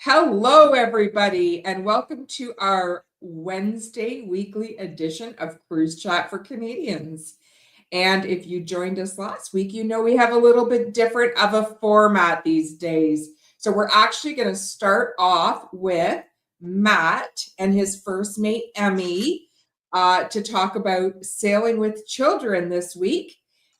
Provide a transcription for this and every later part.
Hello, everybody, and welcome to our Wednesday weekly edition of Cruise Chat for Canadians. And if you joined us last week, you know we have a little bit different of a format these days. So we're actually going to start off with Matt and his first mate, Emmy, to talk about sailing with children this week.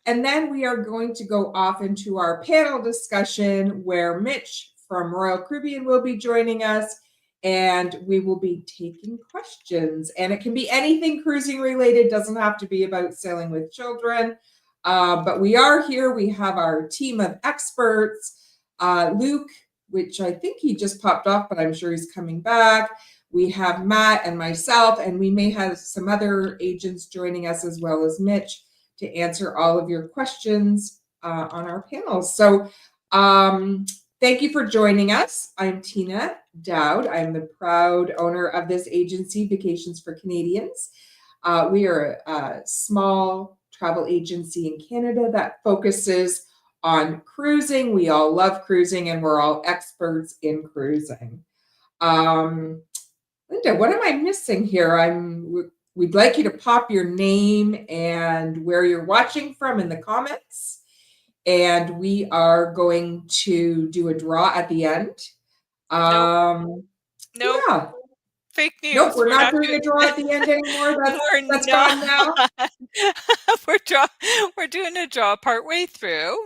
And then we are going to go off into our panel discussion where Mitch from Royal Caribbean will be joining us, and we will be taking questions. And it can be anything cruising related, doesn't have to be about sailing with children. But we are here. We have our team of experts. Luke, which I think he just popped off, but I'm sure he's coming back. We have Matt and myself, and we may have some other agents joining us as well as Mitch to answer all of your questions on our panels. So thank you for joining us. I'm Tina Dowd. I'm the proud owner of this agency, Vacations for Canadians. We are a small travel agency in Canada that focuses on cruising. We all love cruising, and we're all experts in cruising. Linda, what am I missing here? We'd like you to pop your name and where you're watching from in the comments. And we are going to do a draw at the end. Nope. Yeah. Fake news. Nope, we're not doing a draw at the end anymore. That's gone now. We're doing a draw partway through,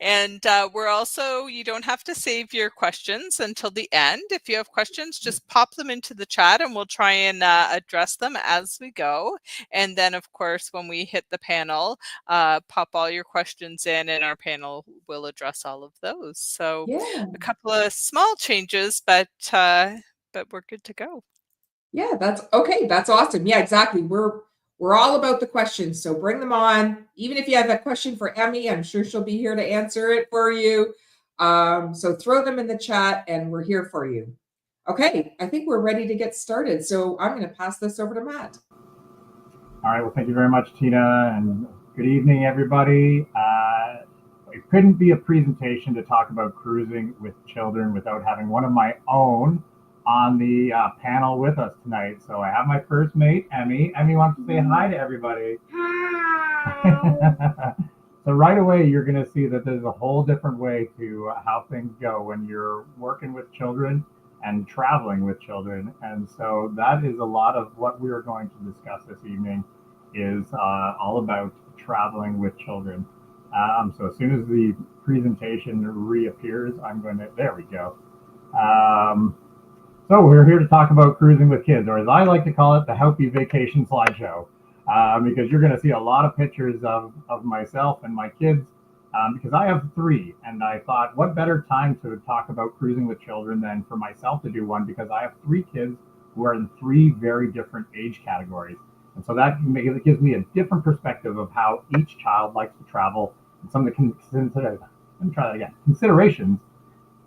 and you don't have to save your questions until the end. If you have questions, just pop them into the chat, and we'll try and address them as we go. And then, of course, when we hit the panel, pop all your questions in, and our panel will address all of those. So, a couple of small changes, but we're good to go. Yeah, that's okay. That's awesome. Yeah, exactly. We're all about the questions, so bring them on. Even if you have a question for Emmy, I'm sure she'll be here to answer it for you. So throw them in the chat, and we're here for you. Okay, I think we're ready to get started. So I'm going to pass this over to Matt. All right. Well, thank you very much, Tina, and good evening, everybody. It couldn't be a presentation to talk about cruising with children without having one of my own on the panel with us tonight. So I have my first mate, Emmy. Emmy wants to say hi to everybody. Hi. So right away, you're going to see that there's a whole different way to how things go when you're working with children and traveling with children. And so that is a lot of what we are going to discuss this evening is all about traveling with children. So as soon as the presentation reappears, there we go. So we're here to talk about cruising with kids, or as I like to call it, the Healthy Vacation Slideshow, because you're going to see a lot of pictures of myself and my kids, because I have 3, and I thought, what better time to talk about cruising with children than for myself to do one, because I have 3 kids who are in 3 very different age categories. And so that gives me a different perspective of how each child likes to travel, and some of the considerations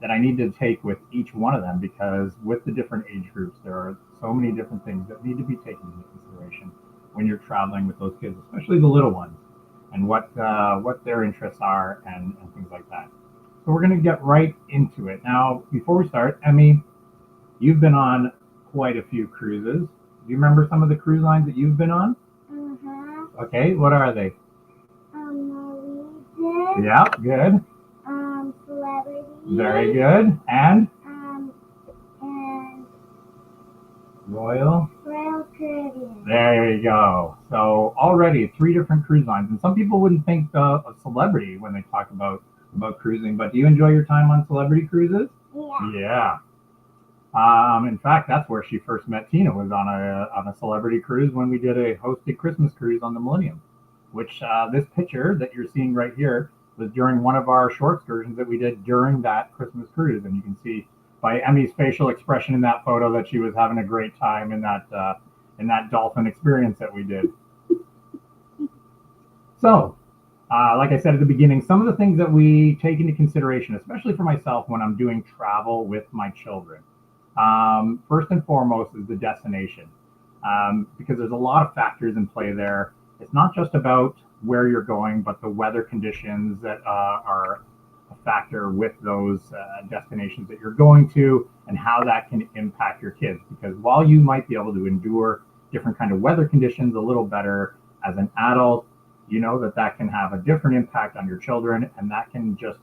that I need to take with each one of them, because with the different age groups, there are so many different things that need to be taken into consideration when you're traveling with those kids, especially the little ones, and what their interests are and things like that. So we're going to get right into it. Now, before we start, Emmy, you've been on quite a few cruises. Do you remember some of the cruise lines that you've been on? Mm-hmm. Okay, what are they? Norwegian. Yeah, good. Celebrity. Very good. And Royal Caribbean. There you go. So already 3 different cruise lines. And some people wouldn't think of Celebrity when they talk about cruising, but do you enjoy your time on Celebrity cruises? Yeah. In fact, that's where she first met Tina, was on a Celebrity cruise when we did a hosted Christmas cruise on the Millennium, which this picture that you're seeing right here was during one of our short excursions that we did during that Christmas cruise. And you can see by Emmy's facial expression in that photo that she was having a great time in that dolphin experience that we did. So, like I said at the beginning, some of the things that we take into consideration, especially for myself when I'm doing travel with my children. First and foremost is the destination, because there's a lot of factors in play there. It's not just about where you're going, but the weather conditions that are factor with those destinations that you're going to and how that can impact your kids. Because while you might be able to endure different kind of weather conditions a little better as an adult, you know that can have a different impact on your children, and that can just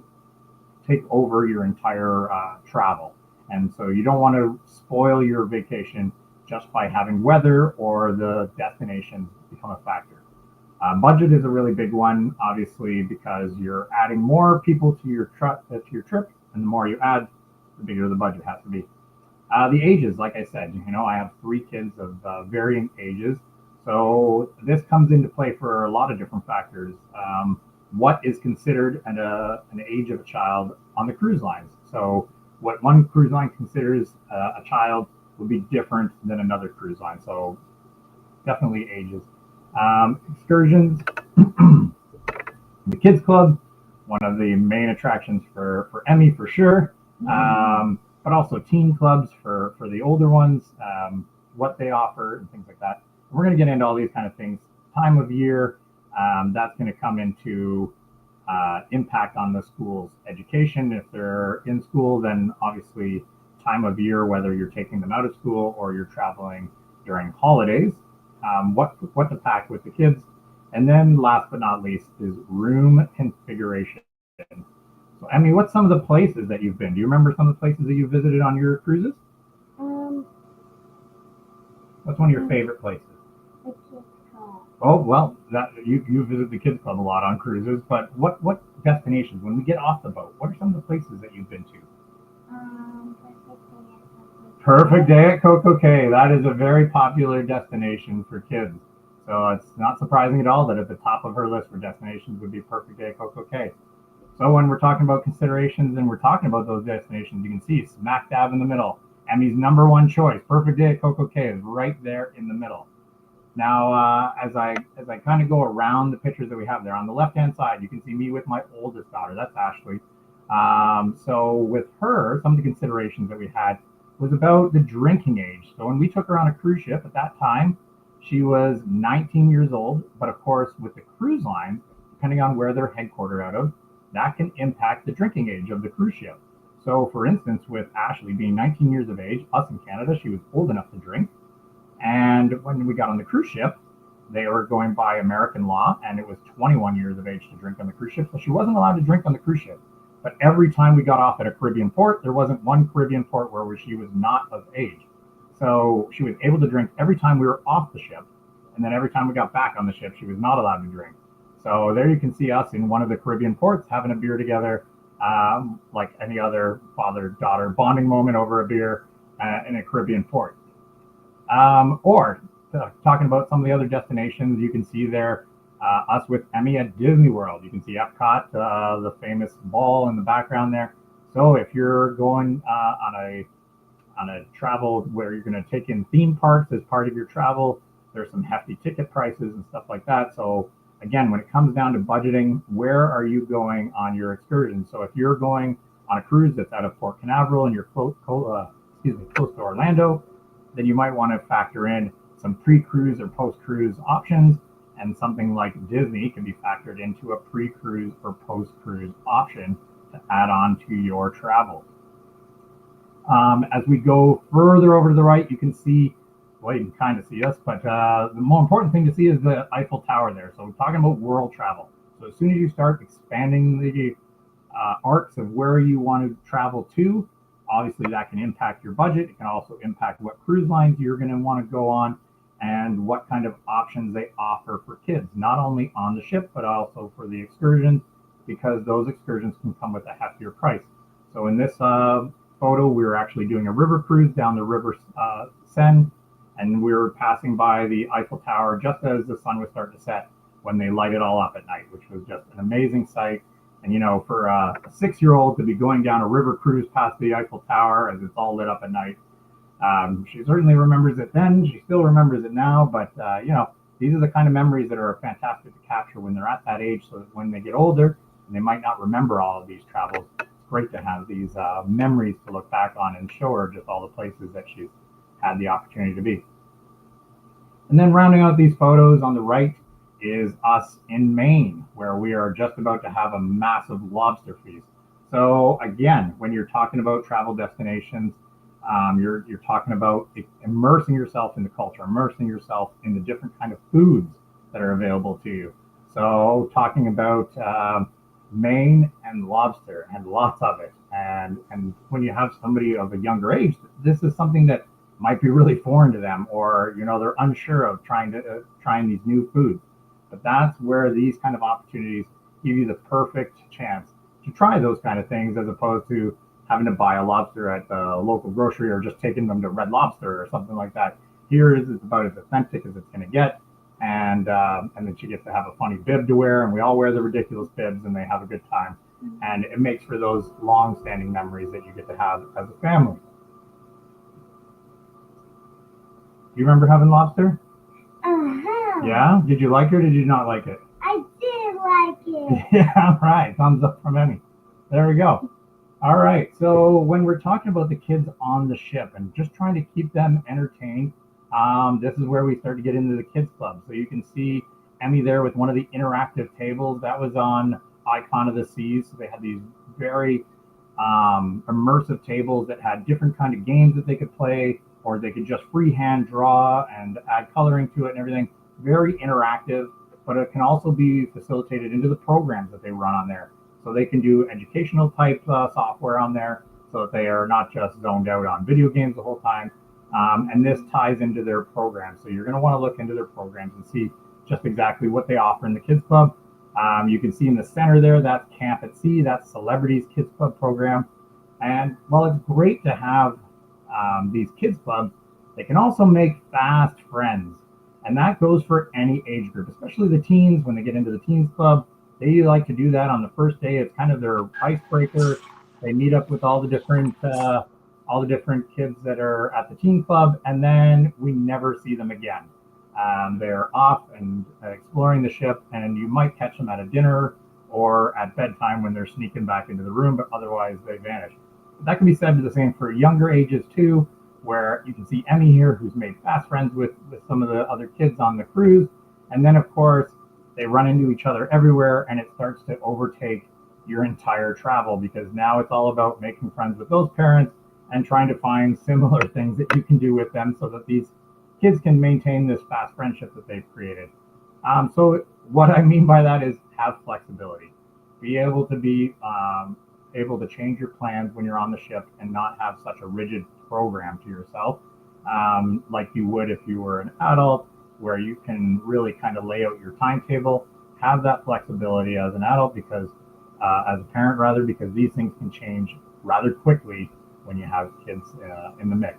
take over your entire travel. And so you don't want to spoil your vacation just by having weather or the destinations become a factor. Budget is a really big one, obviously, because you're adding more people to your trip, and the more you add, the bigger the budget has to be. The ages, like I said, I have 3 kids of varying ages, so this comes into play for a lot of different factors. What is considered an age of a child on the cruise lines? So what one cruise line considers a child would be different than another cruise line. So definitely ages. Excursions, the kids club, one of the main attractions for Emmy for sure, but also teen clubs for the older ones, what they offer and things like that. And we're going to get into all these kind of things. Time of year, that's going to come into impact on the school's education. If they're in school, then obviously time of year, whether you're taking them out of school or you're traveling during holidays, what to pack with the kids. And then last but not least is room configuration. So Emmy, what's some of the places that you've been? Do you remember some of the places that you visited on your cruises? What's one of your favorite places? The kids club. Oh, well, that you visit the kids club a lot on cruises, but what destinations, when we get off the boat, what are some of the places that you've been to? Perfect Day at Coco Cay. That is a very popular destination for kids. So it's not surprising at all that at the top of her list for destinations would be Perfect Day at Coco Cay. So when we're talking about considerations and we're talking about those destinations, you can see smack dab in the middle. Emmy's #1 choice, Perfect Day at Coco Cay, is right there in the middle. Now, as I kind of go around the pictures that we have there, on the left-hand side, you can see me with my oldest daughter. That's Ashley. So with her, some of the considerations that we had was about the drinking age. So when we took her on a cruise ship at that time, she was 19 years old. But of course, with the cruise line, depending on where they're headquartered out of, that can impact the drinking age of the cruise ship. So for instance, with Ashley being 19 years of age, us in Canada, she was old enough to drink. And when we got on the cruise ship, they were going by American law, and it was 21 years of age to drink on the cruise ship. So she wasn't allowed to drink on the cruise ship. But every time we got off at a Caribbean port, there wasn't one Caribbean port where she was not of age. So she was able to drink every time we were off the ship. And then every time we got back on the ship, she was not allowed to drink. So there you can see us in one of the Caribbean ports having a beer together, like any other father-daughter bonding moment over a beer in a Caribbean port. Or talking about some of the other destinations, you can see there us with Emmy at Disney World. You can see Epcot, the famous ball in the background there. So if you're going on a travel where you're going to take in theme parks as part of your travel, there's some hefty ticket prices and stuff like that. So again, when it comes down to budgeting, where are you going on your excursion? So if you're going on a cruise that's out of Port Canaveral and you're close to Orlando, then you might want to factor in some pre-cruise or post-cruise options, and something like Disney can be factored into a pre-cruise or post-cruise option to add on to your travel. As we go further over to the right, you can see, well, you can kind of see us, but the more important thing to see is the Eiffel Tower there. So we're talking about world travel. So as soon as you start expanding the arcs of where you want to travel to, obviously that can impact your budget. It can also impact what cruise lines you're going to want to go on and what kind of options they offer for kids, not only on the ship, but also for the excursions, because those excursions can come with a heftier price. So in this photo, we were actually doing a river cruise down the River Seine, and we were passing by the Eiffel Tower just as the sun was starting to set when they light it all up at night, which was just an amazing sight. And, for a 6-year-old to be going down a river cruise past the Eiffel Tower as it's all lit up at night, she certainly remembers it then. She still remembers it now. But, these are the kind of memories that are fantastic to capture when they're at that age, so that when they get older and they might not remember all of these travels, it's great to have these memories to look back on and show her just all the places that she's had the opportunity to be. And then rounding out these photos on the right is us in Maine, where we are just about to have a massive lobster feast. So again, when you're talking about travel destinations, you're talking about immersing yourself in the culture, immersing yourself in the different kind of foods that are available to you. So talking about Maine and lobster and lots of it. And when you have somebody of a younger age, this is something that might be really foreign to them, or they're unsure of trying these new foods. But that's where these kind of opportunities give you the perfect chance to try those kind of things, as opposed to having to buy a lobster at the local grocery or just taking them to Red Lobster or something like that. Here is about as authentic as it's going to get, and then she gets to have a funny bib to wear, and we all wear the ridiculous bibs, and they have a good time, and it makes for those long-standing memories that you get to have as a family. Do you remember having lobster? Uh-huh. Yeah? Did you like it or did you not like it? I did like it. Yeah, right. Thumbs up from Emmy. There we go. All right. So when we're talking about the kids on the ship and just trying to keep them entertained, this is where we start to get into the kids club. So you can see Emmy there with one of the interactive tables that was on Icon of the Seas. So they had these very immersive tables that had different kind of games that they could play, or they could just freehand draw and add coloring to it and everything. Very interactive, but it can also be facilitated into the programs that they run on there. So they can do educational type software on there, so that they are not just zoned out on video games the whole time. And this ties into their program. So you're going to want to look into their programs and see just exactly what they offer in the Kids Club. You can see in the center there, that's Camp at Sea, that's Celebrities Kids Club program. And while it's great to have these kids clubs, they can also make fast friends. And that goes for any age group, especially the teens. When they get into the teens club, they like to do that on the first day. It's kind of their icebreaker. They meet up with all the different kids that are at the teen club, and then we never see them again. They're off and exploring the ship, and you might catch them at a dinner or at bedtime when they're sneaking back into the room, but otherwise they vanish. That can be said to the same for younger ages too, where you can see Emmy here, who's made fast friends with some of the other kids on the cruise. And then, of course, they run into each other everywhere, and it starts to overtake your entire travel, because now it's all about making friends with those parents and trying to find similar things that you can do with them so that these kids can maintain this fast friendship that they've created. So what I mean by that is have flexibility. Be able to be able to change your plans when you're on the ship and not have such a rigid program to yourself, like you would if you were an adult, where you can really kind of lay out your timetable. Have that flexibility as an adult, because as a parent rather, because these things can change rather quickly when you have kids in the mix.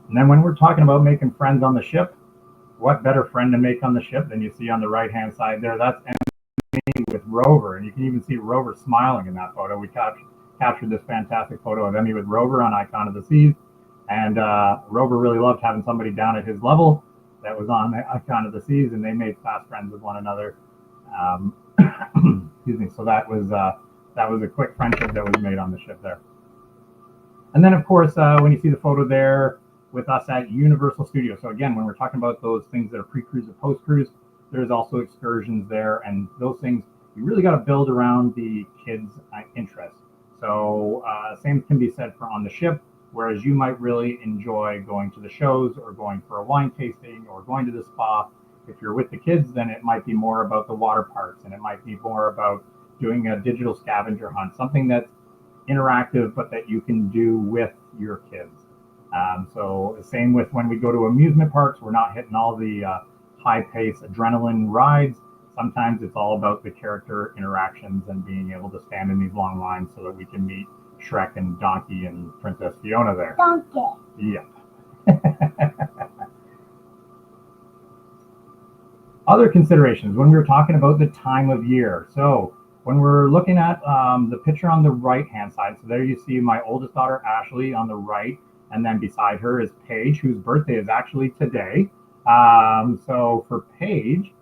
And then when we're talking about making friends on the ship, what better friend to make on the ship than you see on the right hand side there? That's Emmy with Rover, and you can even see Rover smiling in that photo. We captured this fantastic photo of Emmy with Rover on Icon of the Seas, and Rover really loved having somebody down at his level that was on the Icon of the Seas, and they made fast friends with one another. Excuse me. So that was a quick friendship that was made on the ship there. And then, of course, when you see the photo there with us at Universal Studios. So again, when we're talking about those things that are pre-cruise or post-cruise, there's also excursions there, and those things you really got to build around the kids' interests. So same can be said for on the ship, whereas you might really enjoy going to the shows or going for a wine tasting or going to the spa. If you're with the kids, then it might be more about the water parks, and it might be more about doing a digital scavenger hunt, something that's interactive but that you can do with your kids. So same with when we go to amusement parks, we're not hitting all the high-paced adrenaline rides. Sometimes it's all about the character interactions and being able to stand in these long lines so that we can meet Shrek and Donkey and Princess Fiona there. Donkey. Yep. Other considerations when we're talking about the time of year. So when we're looking at the picture on the right-hand side, so there you see my oldest daughter, Ashley, on the right, and then beside her is Paige, whose birthday is actually today. So for Paige,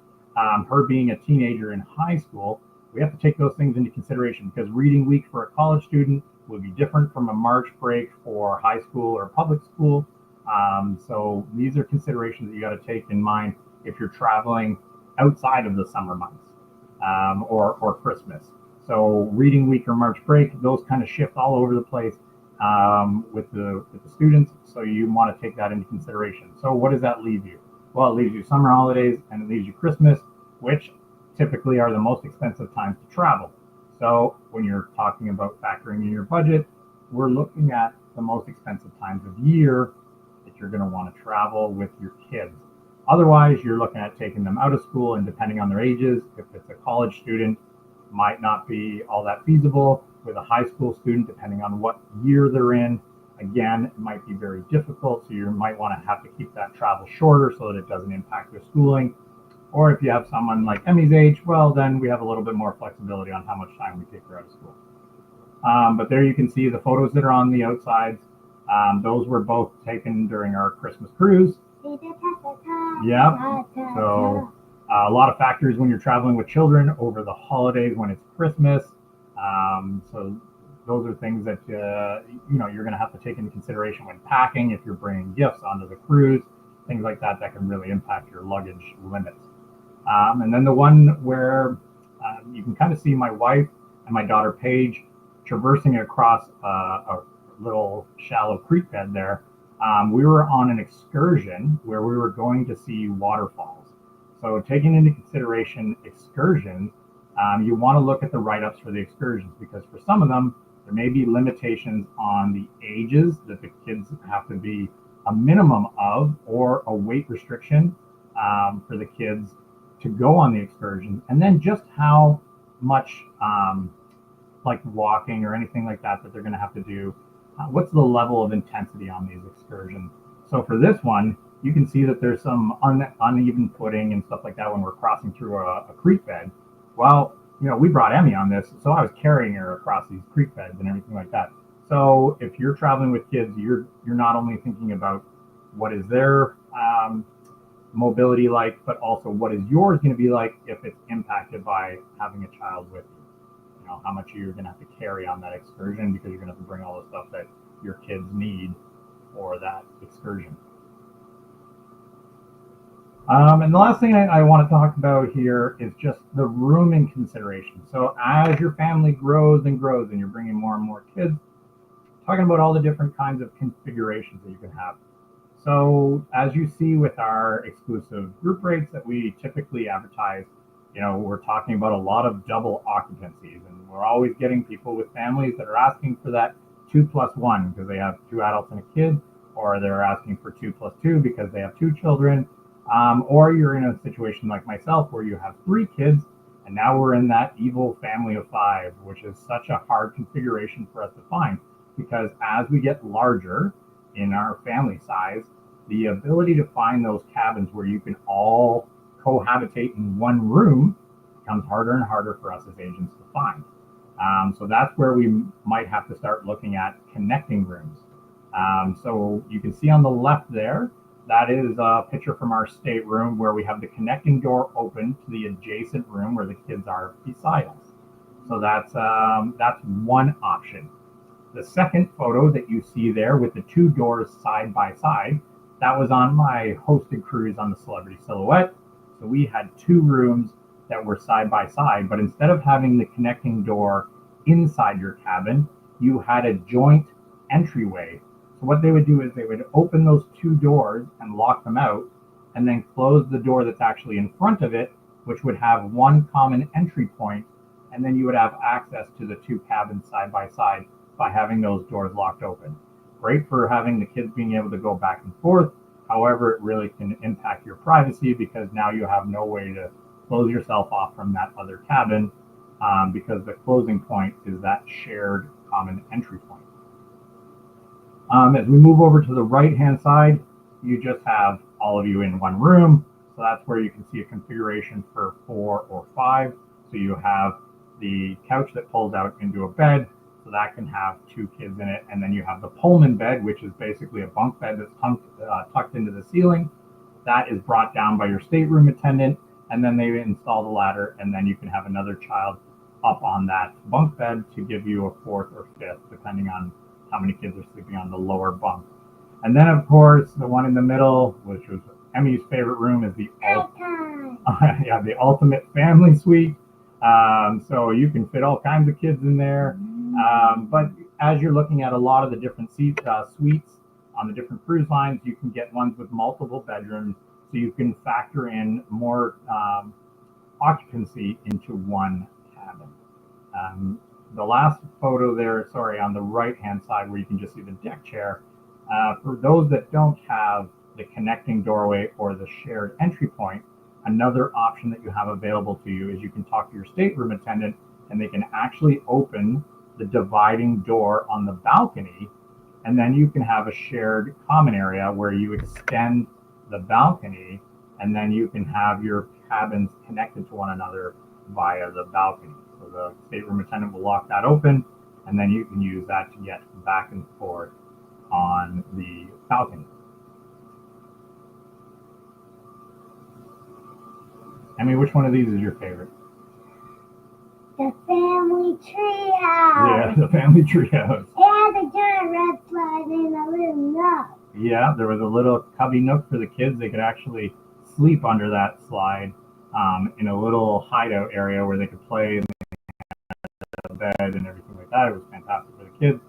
her being a teenager in high school, we have to take those things into consideration, because reading week for a college student will be different from a March break for high school or public school. So these are considerations that you got to take in mind if you're traveling outside of the summer months or Christmas. So reading week or March break, those kind of shift all over the place with the students. So you want to take that into consideration. So what does that leave you? Well, it leaves you summer holidays and it leaves you Christmas, which typically are the most expensive times to travel. So when you're talking about factoring in your budget, we're looking at the most expensive times of year that you're going to want to travel with your kids. Otherwise, you're looking at taking them out of school, and depending on their ages, if it's a college student, might not be all that feasible. With a high school student, depending on what year they're in, again, it might be very difficult. So you might want to have to keep that travel shorter so that it doesn't impact their schooling. Or if you have someone like Emmy's age, well, then we have a little bit more flexibility on how much time we take her out of school. But there you can see the photos that are on the outsides. Those were both taken during our Christmas cruise. Yep. So a lot of factors when you're traveling with children over the holidays when it's Christmas. So those are things that you're going to have to take into consideration when packing. If you're bringing gifts onto the cruise, things like that can really impact your luggage limits. And then the one where you can kind of see my wife and my daughter Paige traversing across a little shallow creek bed there. We were on an excursion where we were going to see waterfalls. So taking into consideration excursions, you want to look at the write-ups for the excursions, because for some of them, there may be limitations on the ages that the kids have to be a minimum of, or a weight restriction for the kids to go on the excursion, and then just how much like walking or anything like that they're going to have to do. What's the level of intensity on these excursions? So for this one, you can see that there's some uneven footing and stuff like that when we're crossing through a creek bed. Well, we brought Emmy on this, so I was carrying her across these creek beds and everything like that. So if you're traveling with kids, you're not only thinking about what is their mobility like, but also what is yours going to be like if it's impacted by having a child with you. How much you're going to have to carry on that excursion, because you're going to have to bring all the stuff that your kids need for that excursion. And the last thing I want to talk about here is just the rooming consideration. So as your family grows and grows and you're bringing more and more kids, talking about all the different kinds of configurations that you can have. So as you see with our exclusive group rates that we typically advertise, we're talking about a lot of double occupancies, and we're always getting people with families that are asking for that 2+1 because they have 2 adults and a kid, or they're asking for 2+2 because they have 2 children. Or you're in a situation like myself where you have 3 kids, and now we're in that evil family of 5, which is such a hard configuration for us to find, because as we get larger in our family size, the ability to find those cabins where you can all cohabitate in one room becomes harder and harder for us as agents to find. So that's where we might have to start looking at connecting rooms. So you can see on the left there, that is a picture from our stateroom where we have the connecting door open to the adjacent room where the kids are beside us. So that's one option. The second photo that you see there with the 2 doors side by side, that was on my hosted cruise on the Celebrity Silhouette. So we had 2 rooms that were side by side, but instead of having the connecting door inside your cabin, you had a joint entryway. So what they would do is they would open those 2 doors and lock them out, and then close the door that's actually in front of it, which would have one common entry point, and then you would have access to the 2 cabins side by side by having those doors locked open. Great for having the kids being able to go back and forth. However, it really can impact your privacy, because now you have no way to close yourself off from that other cabin, because the closing point is that shared common entry point. As we move over to the right-hand side, you just have all of you in one room. So that's where you can see a configuration for 4 or 5. So you have the couch that pulls out into a bed, so that can have 2 kids in it. And then you have the Pullman bed, which is basically a bunk bed that's tucked into the ceiling. That is brought down by your stateroom attendant, and then they install the ladder, and then you can have another child up on that bunk bed to give you a 4th or 5th, depending on how many kids are sleeping on the lower bunk. And then, of course, the one in the middle, which was Emmy's favorite room, is the ultimate family suite. So you can fit all kinds of kids in there. But as you're looking at a lot of the different suites on the different cruise lines, you can get ones with multiple bedrooms, so you can factor in more occupancy into one cabin. The last photo there, sorry, on the right-hand side where you can just see the deck chair, for those that don't have the connecting doorway or the shared entry point, another option that you have available to you is you can talk to your stateroom attendant and they can actually open the dividing door on the balcony, and then you can have a shared common area where you extend the balcony, and then you can have your cabins connected to one another via the balcony. So the stateroom attendant will lock that open, and then you can use that to get back and forth on the balcony. I mean, which one of these is your favorite? The family treehouse. Yeah, the family treehouse. And the giant red slide in a little nook. Yeah, there was a little cubby nook for the kids. They could actually sleep under that slide in a little hideout area where they could play and the bed and everything like that. It was fantastic for the kids.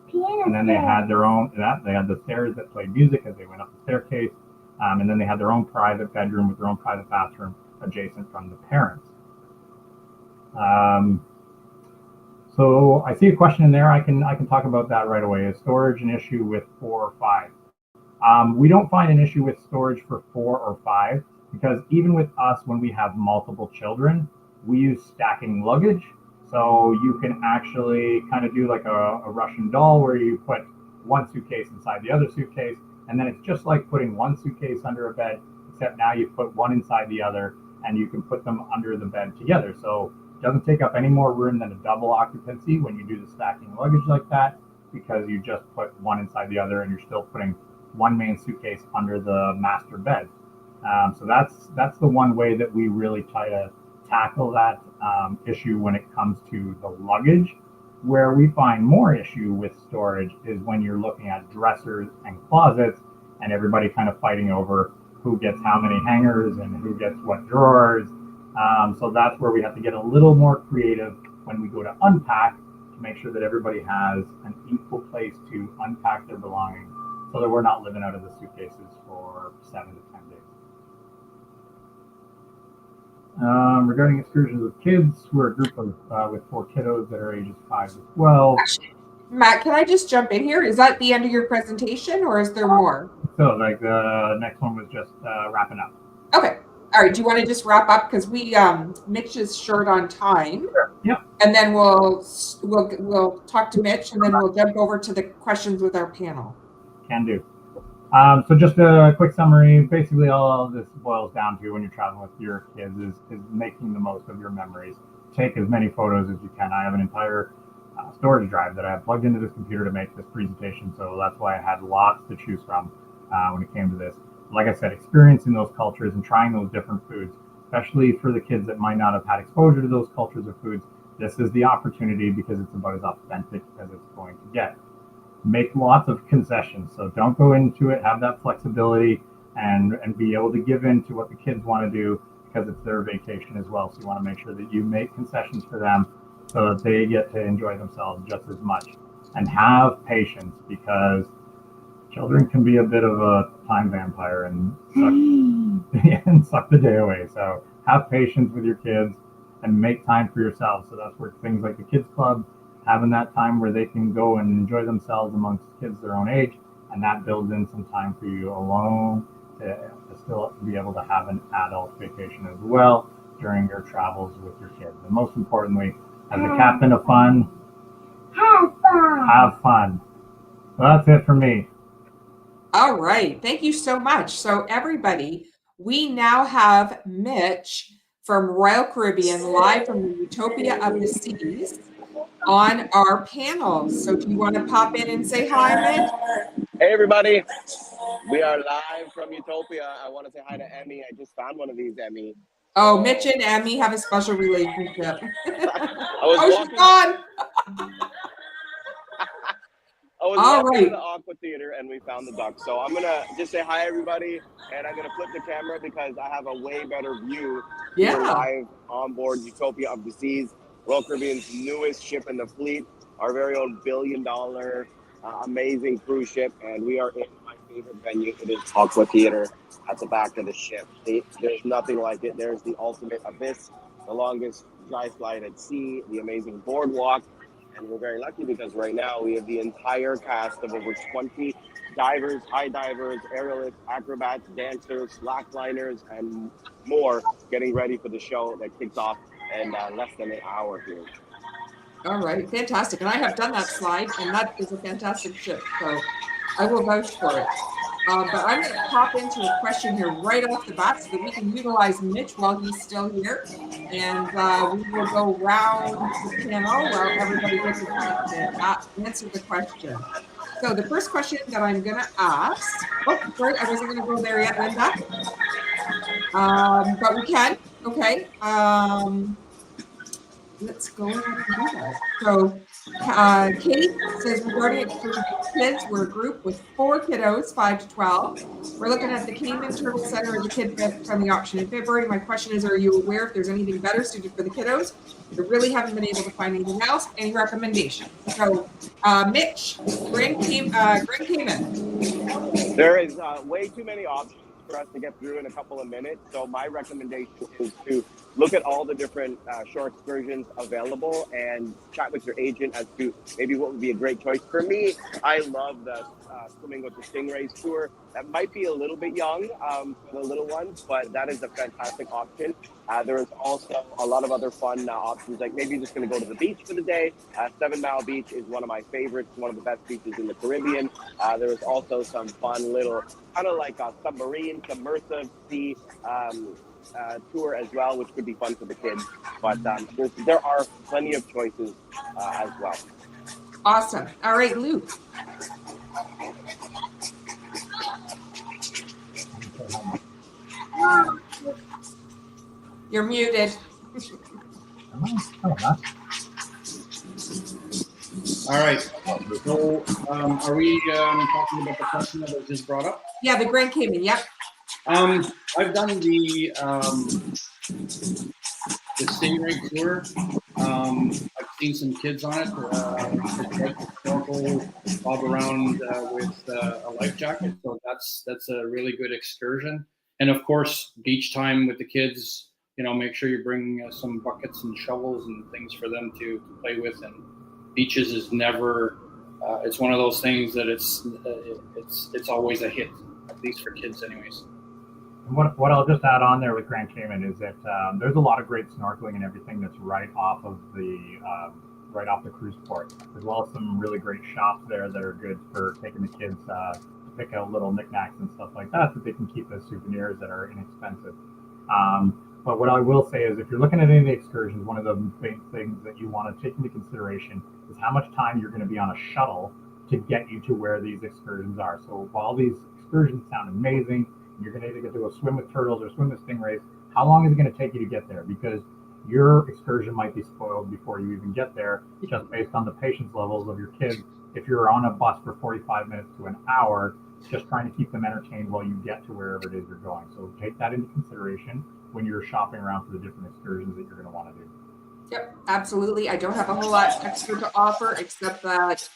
And then they had their own, they had the stairs that played music as they went up the staircase. And then they had their own private bedroom with their own private bathroom adjacent from the parents. So I see a question in there. I can talk about that right away. Is storage an issue with 4 or 5? We don't find an issue with storage for 4 or 5 because even with us, when we have multiple children, we use stacking luggage. So you can actually kind of do like a Russian doll where you put one suitcase inside the other suitcase, and then it's just like putting one suitcase under a bed, except now you put one inside the other, and you can put them under the bed together. So it doesn't take up any more room than a double occupancy when you do the stacking luggage like that, because you just put one inside the other and you're still putting one main suitcase under the master bed. So that's the one way that we really try to tackle that issue when it comes to the luggage. Where we find more issue with storage is when you're looking at dressers and closets and everybody kind of fighting over who gets how many hangers and who gets what drawers. So that's where we have to get a little more creative when we go to unpack to make sure that everybody has an equal place to unpack their belongings so that we're not living out of the suitcases for 7 to 10 days. Regarding excursions with kids, we're a group of with 4 kiddos that are ages 5 to 12. Actually, Matt, can I just jump in here? Is that the end of your presentation or is there more? So like the next one was just wrapping up. Okay. All right. Do you want to just wrap up? Because Mitch is short on time. Sure. Yep. And then we'll talk to Mitch and then we'll jump over to the questions with our panel. Can do. So just a quick summary. Basically, all this boils down to when you're traveling with your kids is making the most of your memories. Take as many photos as you can. I have an entire storage drive that I have plugged into this computer to make this presentation. So that's why I had lots to choose from when it came to this. Like I said, experiencing those cultures and trying those different foods, especially for the kids that might not have had exposure to those cultures or foods, this is the opportunity because it's about as authentic as it's going to get. Make lots of concessions. So don't go into it, have that flexibility and be able to give in to what the kids want to do because it's their vacation as well. So you want to make sure that you make concessions for them so that they get to enjoy themselves just as much. And have patience because children can be a bit of a time vampire and suck the day away. So have patience with your kids and make time for yourselves. So that's where things like the kids club, having that time where they can go and enjoy themselves amongst kids their own age, and that builds in some time for you alone to still be able to have an adult vacation as well during your travels with your kids. And most importantly, as a captain of fun, have fun. So that's it for me. All right. Thank you so much. So everybody, we now have Mitch from Royal Caribbean live from the Utopia of the Seas on our panel. So do you want to pop in and say hi, Mitch? Hey, everybody. We are live from Utopia. I want to say hi to Emmy. I just found one of these, Emmy. Oh, Mitch and Emmy have a special relationship. I was She's gone. I was All walking to right. the Aqua Theater and we found the ducks. So I'm gonna just say hi everybody, and I'm gonna flip the camera because I have a way better view here Yeah. live on board Utopia of the Seas, Royal Caribbean's newest ship in the fleet, our very own billion-dollar amazing cruise ship, and we are in my favorite venue. It is Aqua Theater at the back of the ship. There's nothing like it. There's the ultimate abyss, the longest dry slide at sea, the amazing boardwalk. And we're very lucky because right now we have the entire cast of over 20 divers, high divers, aerialists, acrobats, dancers, slackliners, and more getting ready for the show that kicks off in less than an hour here. All right. Fantastic. And I have done that slide, and that is a fantastic ship. So I will vouch for it. But I'm going to pop into a question here right off the bat so that we can utilize Mitch while he's still here. And we will go round the panel while everybody gets a chance to answer the question. So the first question that I'm going to ask, oh, sorry, I wasn't going to go there yet, Linda. But we can, okay. Let's go ahead and do that. So Kate says, regarding excursion kids, we're a group with 4 kiddos, 5 to 12. We're looking at the Cayman Turtle Center as a kid-friendly option in February. My question is, are you aware if there's anything better suited for the kiddos? We really haven't been able to find anything else. Any recommendations? So Mitch, Grand Cayman. There is way too many options for us to get through in a couple of minutes. So my recommendation is to look at all the different shore excursions available and chat with your agent as to maybe what would be a great choice. For me, I love the swimming with the stingrays tour. That might be a little bit young for the little ones, but that is a fantastic option. There is also a lot of other fun options, like maybe you're just going to go to the beach for the day. 7 Mile Beach is one of my favorites, one of the best beaches in the Caribbean. There is also some fun little, kind of like a submarine, submersive sea tour as well, which could be fun for the kids. But there are plenty of choices as well. Awesome. All right, Luke. You're muted. All right. So, are we talking about the question that was just brought up? Yeah, the Grand Cayman. Yep. I've done the stingray tour. I've seen some kids on it. Snorkel, bob around with a life jacket. So that's a really good excursion. And of course, beach time with the kids. You know, make sure you bring some buckets and shovels and things for them to play with. And beaches is never. It's one of those things that it's always a hit, at least for kids, anyways. What I'll just add on there with Grand Cayman is that there's a lot of great snorkeling and everything that's right off the cruise port, as well as some really great shops there that are good for taking the kids to pick out little knickknacks and stuff like that they can keep as souvenirs that are inexpensive. But what I will say is, if you're looking at any of the excursions, one of the big things that you want to take into consideration is how much time you're going to be on a shuttle to get you to where these excursions are. So while these excursions sound amazing, you're going to either get to go swim with turtles or swim with stingrays, how long is it going to take you to get there? Because your excursion might be spoiled before you even get there, just based on the patience levels of your kids. If you're on a bus for 45 minutes to an hour, just trying to keep them entertained while you get to wherever it is you're going. So take that into consideration when you're shopping around for the different excursions that you're going to want to do. Yep, absolutely. I don't have a whole lot extra to offer, except that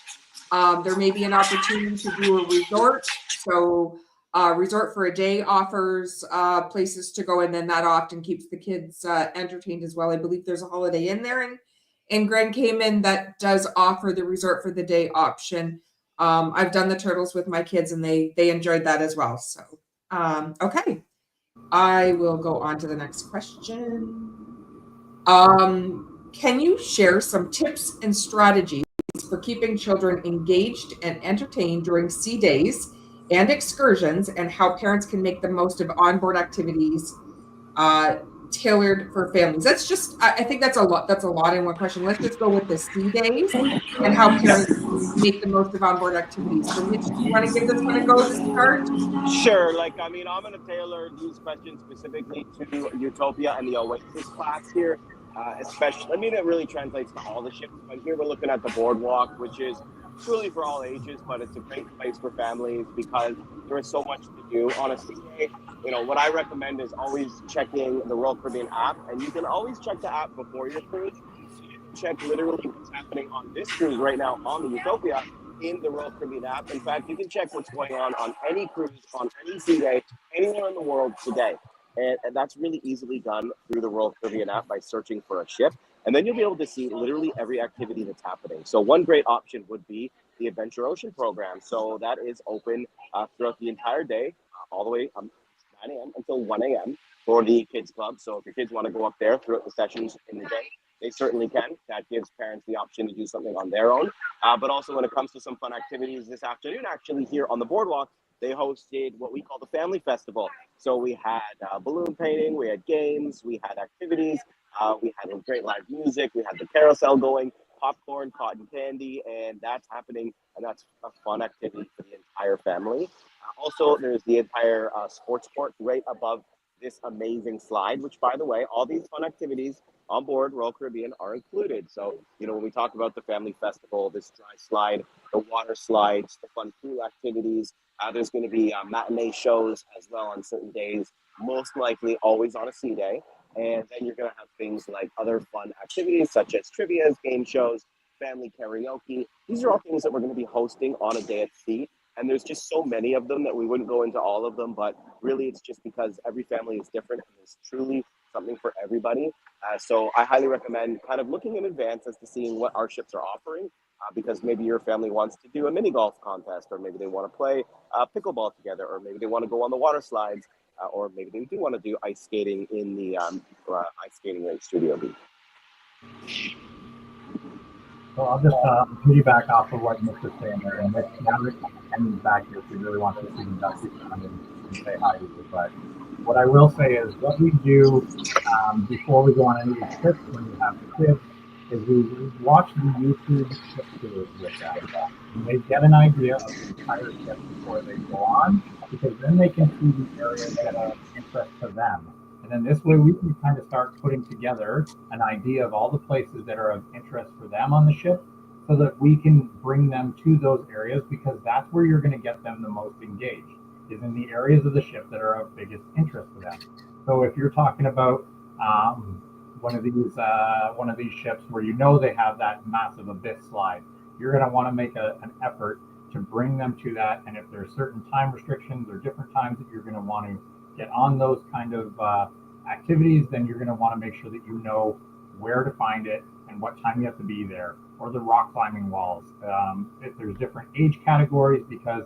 there may be an opportunity to do a resort. So resort for a day offers places to go, and then that often keeps the kids entertained as well. I believe there's a Holiday Inn there in Grand Cayman that does offer the resort for the day option. I've done the turtles with my kids, and they enjoyed that as well. So, okay. I will go on to the next question. Can you share some tips and strategies for keeping children engaged and entertained during sea days and excursions, and how parents can make the most of onboard activities tailored for families? That's just, I think that's a lot in one question. Let's just go with the sea days and how parents make the most of onboard activities. So Mitch, do you want to give this one a go to start? Sure. I'm going to tailor these questions specifically to Utopia and the Oasis class here. Especially, it really translates to all the ships. But here we're looking at the boardwalk, which is truly for all ages, but it's a great place for families because there is so much to do on a sea day. You know, what I recommend is always checking the Royal Caribbean app, and you can always check the app before your cruise. So you can check literally what's happening on this cruise right now on the Utopia in the Royal Caribbean app. In fact, you can check what's going on any cruise, on any sea day, anywhere in the world today. And that's really easily done through the Royal Caribbean app by searching for a ship. And then you'll be able to see literally every activity that's happening. So one great option would be the Adventure Ocean program. So that is open throughout the entire day, all the way 9 a.m. until 1 a.m. for the kids club. So if your kids want to go up there throughout the sessions in the day, they certainly can. That gives parents the option to do something on their own. But also when it comes to some fun activities this afternoon, actually here on the boardwalk, they hosted what we call the Family Festival. So we had balloon painting, we had games, we had activities, we had great live music, we had the carousel going, popcorn, cotton candy, and that's happening, and that's a fun activity for the entire family. Also, there's the entire sports court right above this amazing slide, which, by the way, all these fun activities on board Royal Caribbean are included. So, you know, when we talk about the Family Festival, this dry slide, the water slides, the fun pool activities, there's going to be matinee shows as well on certain days, most likely always on a sea day. And then you're going to have things like other fun activities such as trivias, game shows, family karaoke. These are all things that we're going to be hosting on a day at sea. And there's just so many of them that we wouldn't go into all of them, but really it's just because every family is different and there's truly something for everybody. So I highly recommend kind of looking in advance as to seeing what our ships are offering, because maybe your family wants to do a mini golf contest, or maybe they want to play pickleball together, or maybe they want to go on the water slides, or maybe they do want to do ice skating in the ice skating rink Studio B. So I'll just piggyback off of what Mitch was saying there, and Mitch, now that Emmy's back here, she really wants to see the Dusty come and say hi to you. But what I will say is what we do before we go on any of these trips when we have the kids is we watch the YouTube ship tours with them. And they get an idea of the entire ship before they go on, because then they can see the areas that are of interest to them. And then this way we can kind of start putting together an idea of all the places that are of interest for them on the ship, so that we can bring them to those areas, because that's where you're going to get them the most engaged, is in the areas of the ship that are of biggest interest to them. So if you're talking about one of these ships where you know they have that massive abyss slide, you're going to want to make an effort to bring them to that. And if there are certain time restrictions or different times that you're going to want to get on those kind of activities, then you're going to want to make sure that you know where to find it and what time you have to be there. Or the rock climbing walls. If there's different age categories, because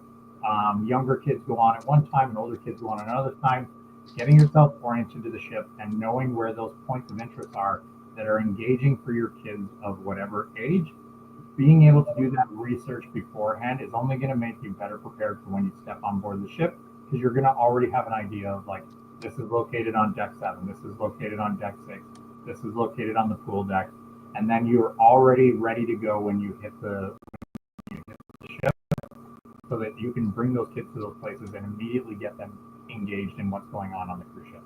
younger kids go on at one time and older kids go on another time, getting yourself oriented to the ship and knowing where those points of interest are that are engaging for your kids of whatever age, being able to do that research beforehand is only going to make you better prepared for when you step on board the ship, because you're going to already have an idea of, like, this is located on deck 7, this is located on deck 6, this is located on the pool deck, and then you're already ready to go when you hit the ship, so that you can bring those kids to those places and immediately get them engaged in what's going on the cruise ship.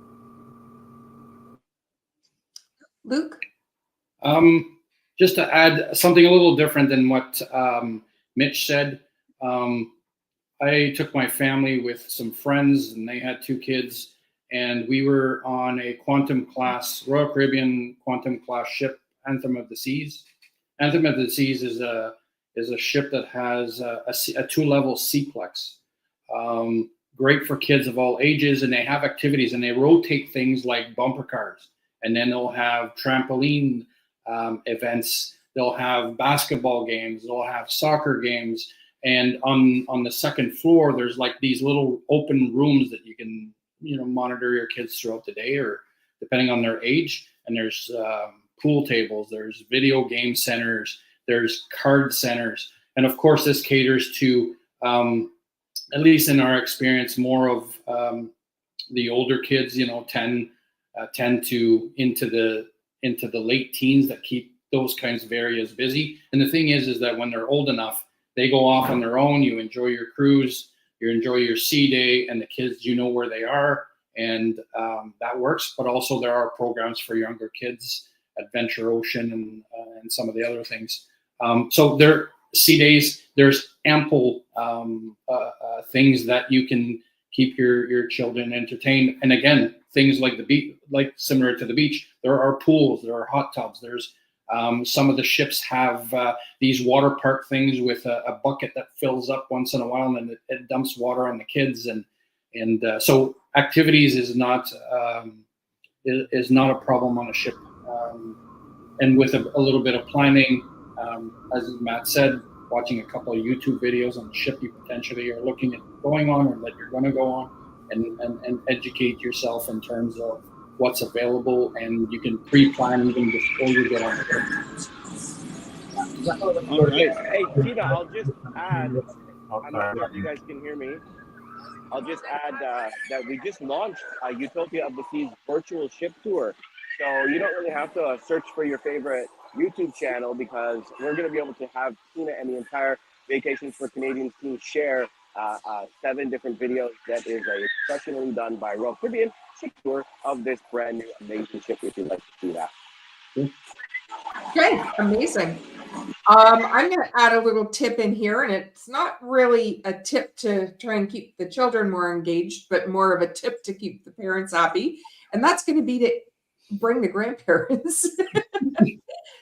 Luke? Just to add something a little different than what Mitch said, I took my family with some friends, and they had 2 kids, and we were on a Quantum class, Royal Caribbean Quantum class ship, Anthem of the Seas. Anthem of the Seas is a ship that has a 2-level seaplex. Great for kids of all ages, and they have activities, and they rotate things like bumper cars, and then they'll have trampoline events, they'll have basketball games, they'll have soccer games, and on the second floor there's like these little open rooms that you can monitor your kids throughout the day, or depending on their age, and there's pool tables, there's video game centers, there's card centers, and of course this caters to at least in our experience, more of the older kids, 10 to into the late teens, that keep those kinds of areas busy. And the thing is that when they're old enough, they go off on their own. You enjoy your cruise, you enjoy your sea day, and the kids, where they are, and that works. But also there are programs for younger kids, Adventure Ocean, and some of the other things. So sea days, there's ample things that you can keep your children entertained. And again, things like the beach, like similar to the beach, there are pools, there are hot tubs, there's some of the ships have these water park things with a bucket that fills up once in a while, and it dumps water on the kids, and so activities is not a problem on a ship. And with a little bit of planning, as Matt said, watching a couple of YouTube videos on the ship you potentially are looking at going on or that you're going to go on, and educate yourself in terms of what's available, and you can pre-plan even before you get on the boat. All right. Hey, Tina, I'll just add, I'm not sure if you guys can hear me. I'll just add that we just launched a Utopia of the Seas virtual ship tour. So you don't really have to search for your favorite YouTube channel, because we're going to be able to have Tina and the entire Vacations for Canadians team share 7 different videos that is a professionally done by Royal Caribbean ship tour of this brand new amazing ship, if you'd like to see that. Okay, amazing. I'm going to add a little tip in here, and it's not really a tip to try and keep the children more engaged, but more of a tip to keep the parents happy. And that's going to be to bring the grandparents.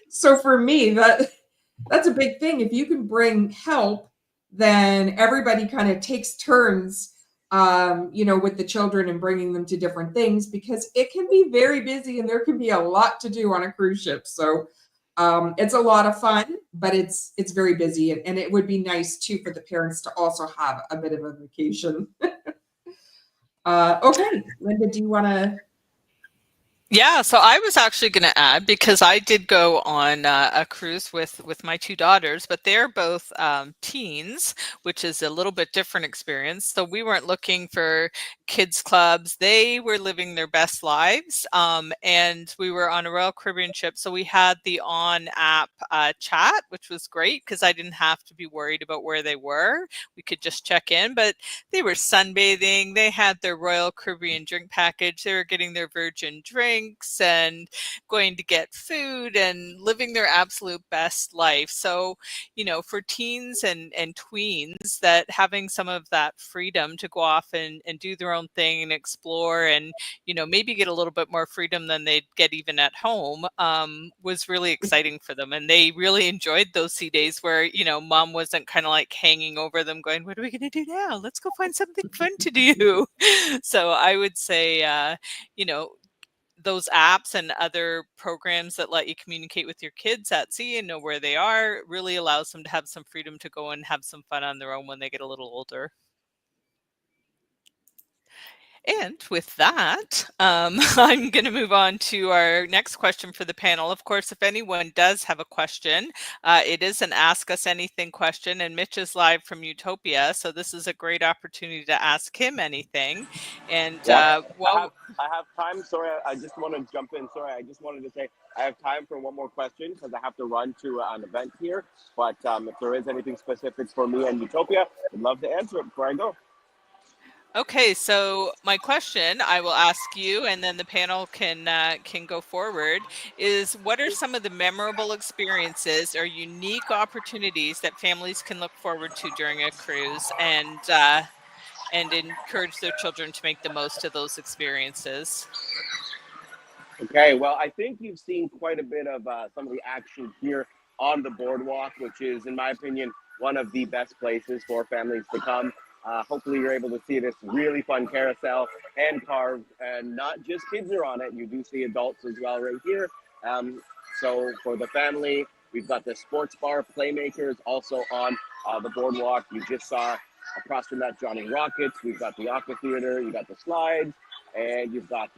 So for me, that's a big thing. If you can bring help, then everybody kind of takes turns, with the children and bringing them to different things, because it can be very busy and there can be a lot to do on a cruise ship. So it's a lot of fun, but it's very busy, and it would be nice too for the parents to also have a bit of a vacation. Okay, Linda, do you want to? Yeah, so I was actually going to add, because I did go on a cruise with my 2 daughters, but they're both teens, which is a little bit different experience. So we weren't looking for kids clubs. They were living their best lives, and we were on a Royal Caribbean ship. So we had the on-app chat, which was great because I didn't have to be worried about where they were. We could just check in, but they were sunbathing. They had their Royal Caribbean drink package. They were getting their virgin drinks and going to get food and living their absolute best life. So, for teens and tweens, that having some of that freedom to go off and do their own thing and explore, and, maybe get a little bit more freedom than they'd get even at home, was really exciting for them. And they really enjoyed those sea days where, mom wasn't kind of like hanging over them going, what are we going to do now? Let's go find something fun to do. So I would say, those apps and other programs that let you communicate with your kids at sea and know where they are really allows them to have some freedom to go and have some fun on their own when they get a little older. And with that, I'm going to move on to our next question for the panel. Of course, if anyone does have a question, it is an Ask Us Anything question, and Mitch is live from Utopia, so this is a great opportunity to ask him anything. And I have time. Sorry, I just want to jump in. Sorry, I just wanted to say I have time for one more question because I have to run to an event here. But if there is anything specific for me and Utopia, I'd love to answer it before I go. Okay, so my question I will ask you, and then the panel can go forward, is what are some of the memorable experiences or unique opportunities that families can look forward to during a cruise, and encourage their children to make the most of those experiences? Okay, well, I think you've seen quite a bit of some of the action here on the boardwalk, which is, in my opinion, one of the best places for families to come. Hopefully you're able to see this really fun carousel, hand carved, and not just kids are on it. You do see adults as well right here. So for the family, we've got the sports bar Playmakers also on the boardwalk. You just saw across from that Johnny Rockets. We've got the Aqua Theater, you got the slides, and you've got,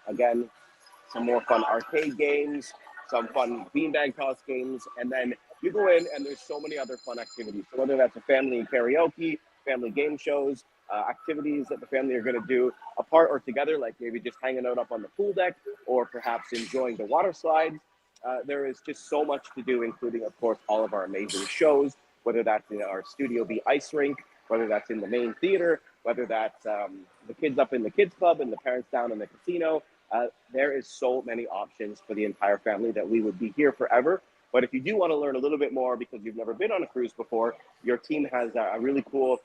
again, some more fun arcade games, some fun beanbag toss games, and then you go in and there's so many other fun activities. So whether that's a family karaoke, family game shows, activities that the family are going to do apart or together, like maybe just hanging out up on the pool deck or perhaps enjoying the water slides. There is just so much to do, including, of course, all of our amazing shows, whether that's in our Studio B ice rink, whether that's in the main theater, whether that's the kids up in the kids club and the parents down in the casino. There is so many options for the entire family that we would be here forever But if you do want to learn a little bit more because you've never been on a cruise before, your team has a really cool,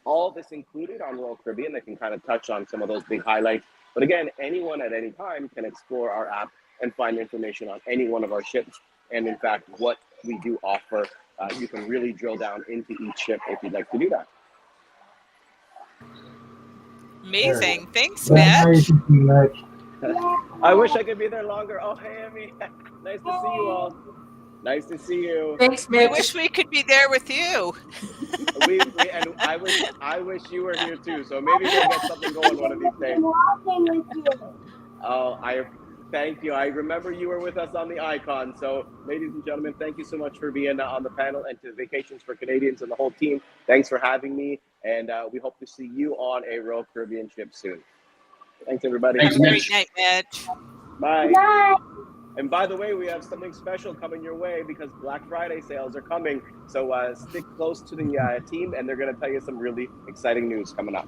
all this included on Royal Caribbean. They can kind of touch on some of those big highlights. But again, anyone at any time can explore our app and find information on any one of our ships. And in fact, what we do offer, you can really drill down into each ship if you'd like to do that. Amazing. Thanks, Yeah, Mitch. Mitch. I wish I could be there longer. Oh, hey, Emmy. Nice to see you all. Nice to see you. Thanks, I Mitch. wish we could be there with you. And I wish you were here too. So maybe we'll get something going one of these days. I'm walking with you. Oh, I thank you. I remember you were with us on the Icon. So, ladies and gentlemen, thank you so much for being on the panel, and to Vacations for Canadians and the whole team. Thanks for having me, and we hope to see you on a Royal Caribbean ship soon. Thanks, everybody. Have Thanks, a great Mitch. night, Mitch. Bye. Bye. And by the way, we have something special coming your way because Black Friday sales are coming. So stick close to the team, and they're going to tell you some really exciting news coming up.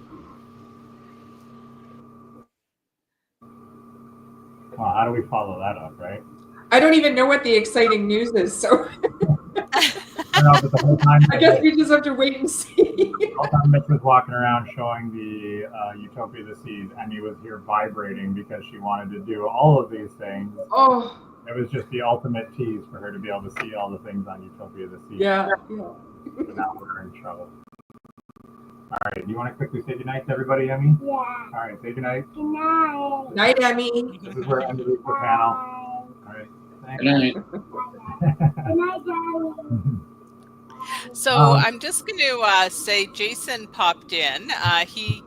Well, how do we follow that up, right? I don't even know what the exciting news is, so I know, but the whole time, I guess we just have to wait and see. the whole time Mitch was walking around showing the Utopia of the Seas, Emmy was here vibrating because she wanted to do all of these things. Oh, It was just the ultimate tease for her to be able to see all the things on Utopia of the Seas. yeah. So now we're in trouble. All right, do you want to quickly say goodnight to everybody, Emmy? Yeah. All right, say goodnight. Good night. Night, Emmy. This is where Emmy leaves the panel. Bye. All right, thanks. Good night. Good night, Daddy. So Um, I'm just going to say Jason popped in. He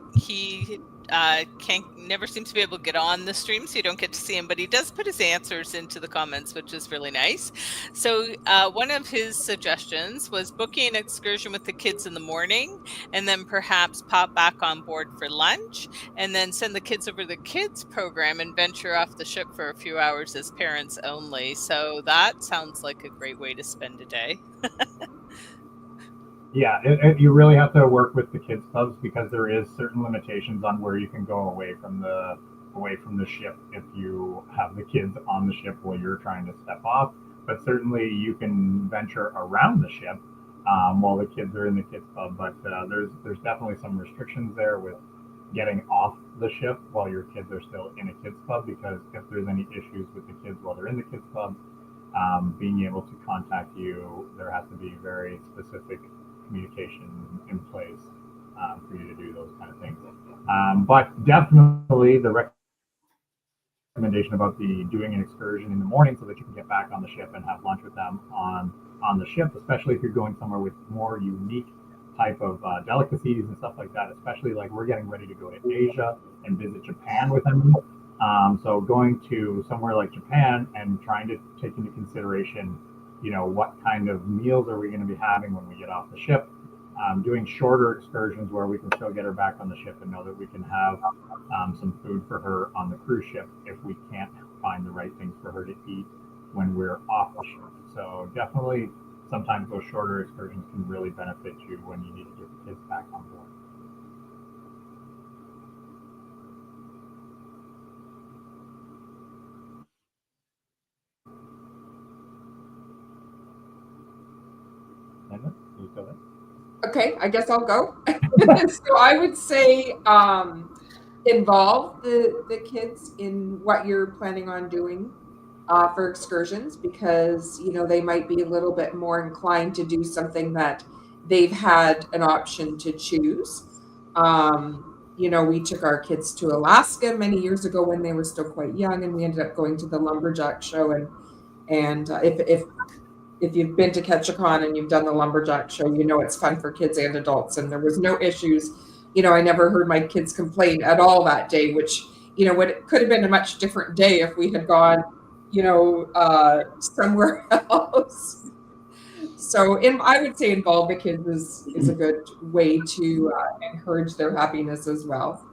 never seems to be able to get on the stream, so you don't get to see him, but he does put his answers into the comments, which is really nice. So one of his suggestions was booking an excursion with the kids in the morning, and then perhaps pop back on board for lunch, and then send the kids over to the kids program and venture off the ship for a few hours as parents only. So that sounds like a great way to spend a day. Yeah, you really have to work with the kids clubs because there is certain limitations on where you can go away from the ship if you have the kids on the ship while you're trying to step off. But certainly you can venture around the ship while the kids are in the kids club. But there's definitely some restrictions there with getting off the ship while your kids are still in a kids club, because if there's any issues with the kids while they're in the kids club, being able to contact you, there has to be very specific communication in place for you to do those kind of things. But definitely the recommendation about doing an excursion in the morning so that you can get back on the ship and have lunch with them on the ship, especially if you're going somewhere with more unique type of delicacies and stuff like that, especially like we're getting ready to go to Asia and visit Japan with them. So going to somewhere like Japan and trying to take into consideration, what kind of meals are we going to be having when we get off the ship, doing shorter excursions where we can still get her back on the ship and know that we can have some food for her on the cruise ship if we can't find the right things for her to eat when we're off the ship. So definitely sometimes those shorter excursions can really benefit you when you need to get the kids back on board. You still there? Okay, I guess I'll go. So I would say involve the kids in what you're planning on doing for excursions, because they might be a little bit more inclined to do something that they've had an option to choose. We took our kids to Alaska many years ago when they were still quite young, and we ended up going to the lumberjack show. And if you've been to Ketchikan and you've done the lumberjack show, it's fun for kids and adults, and there was no issues. I never heard my kids complain at all that day, which it could have been a much different day if we had gone somewhere else. So I would say involve the kids is a good way to encourage their happiness as well.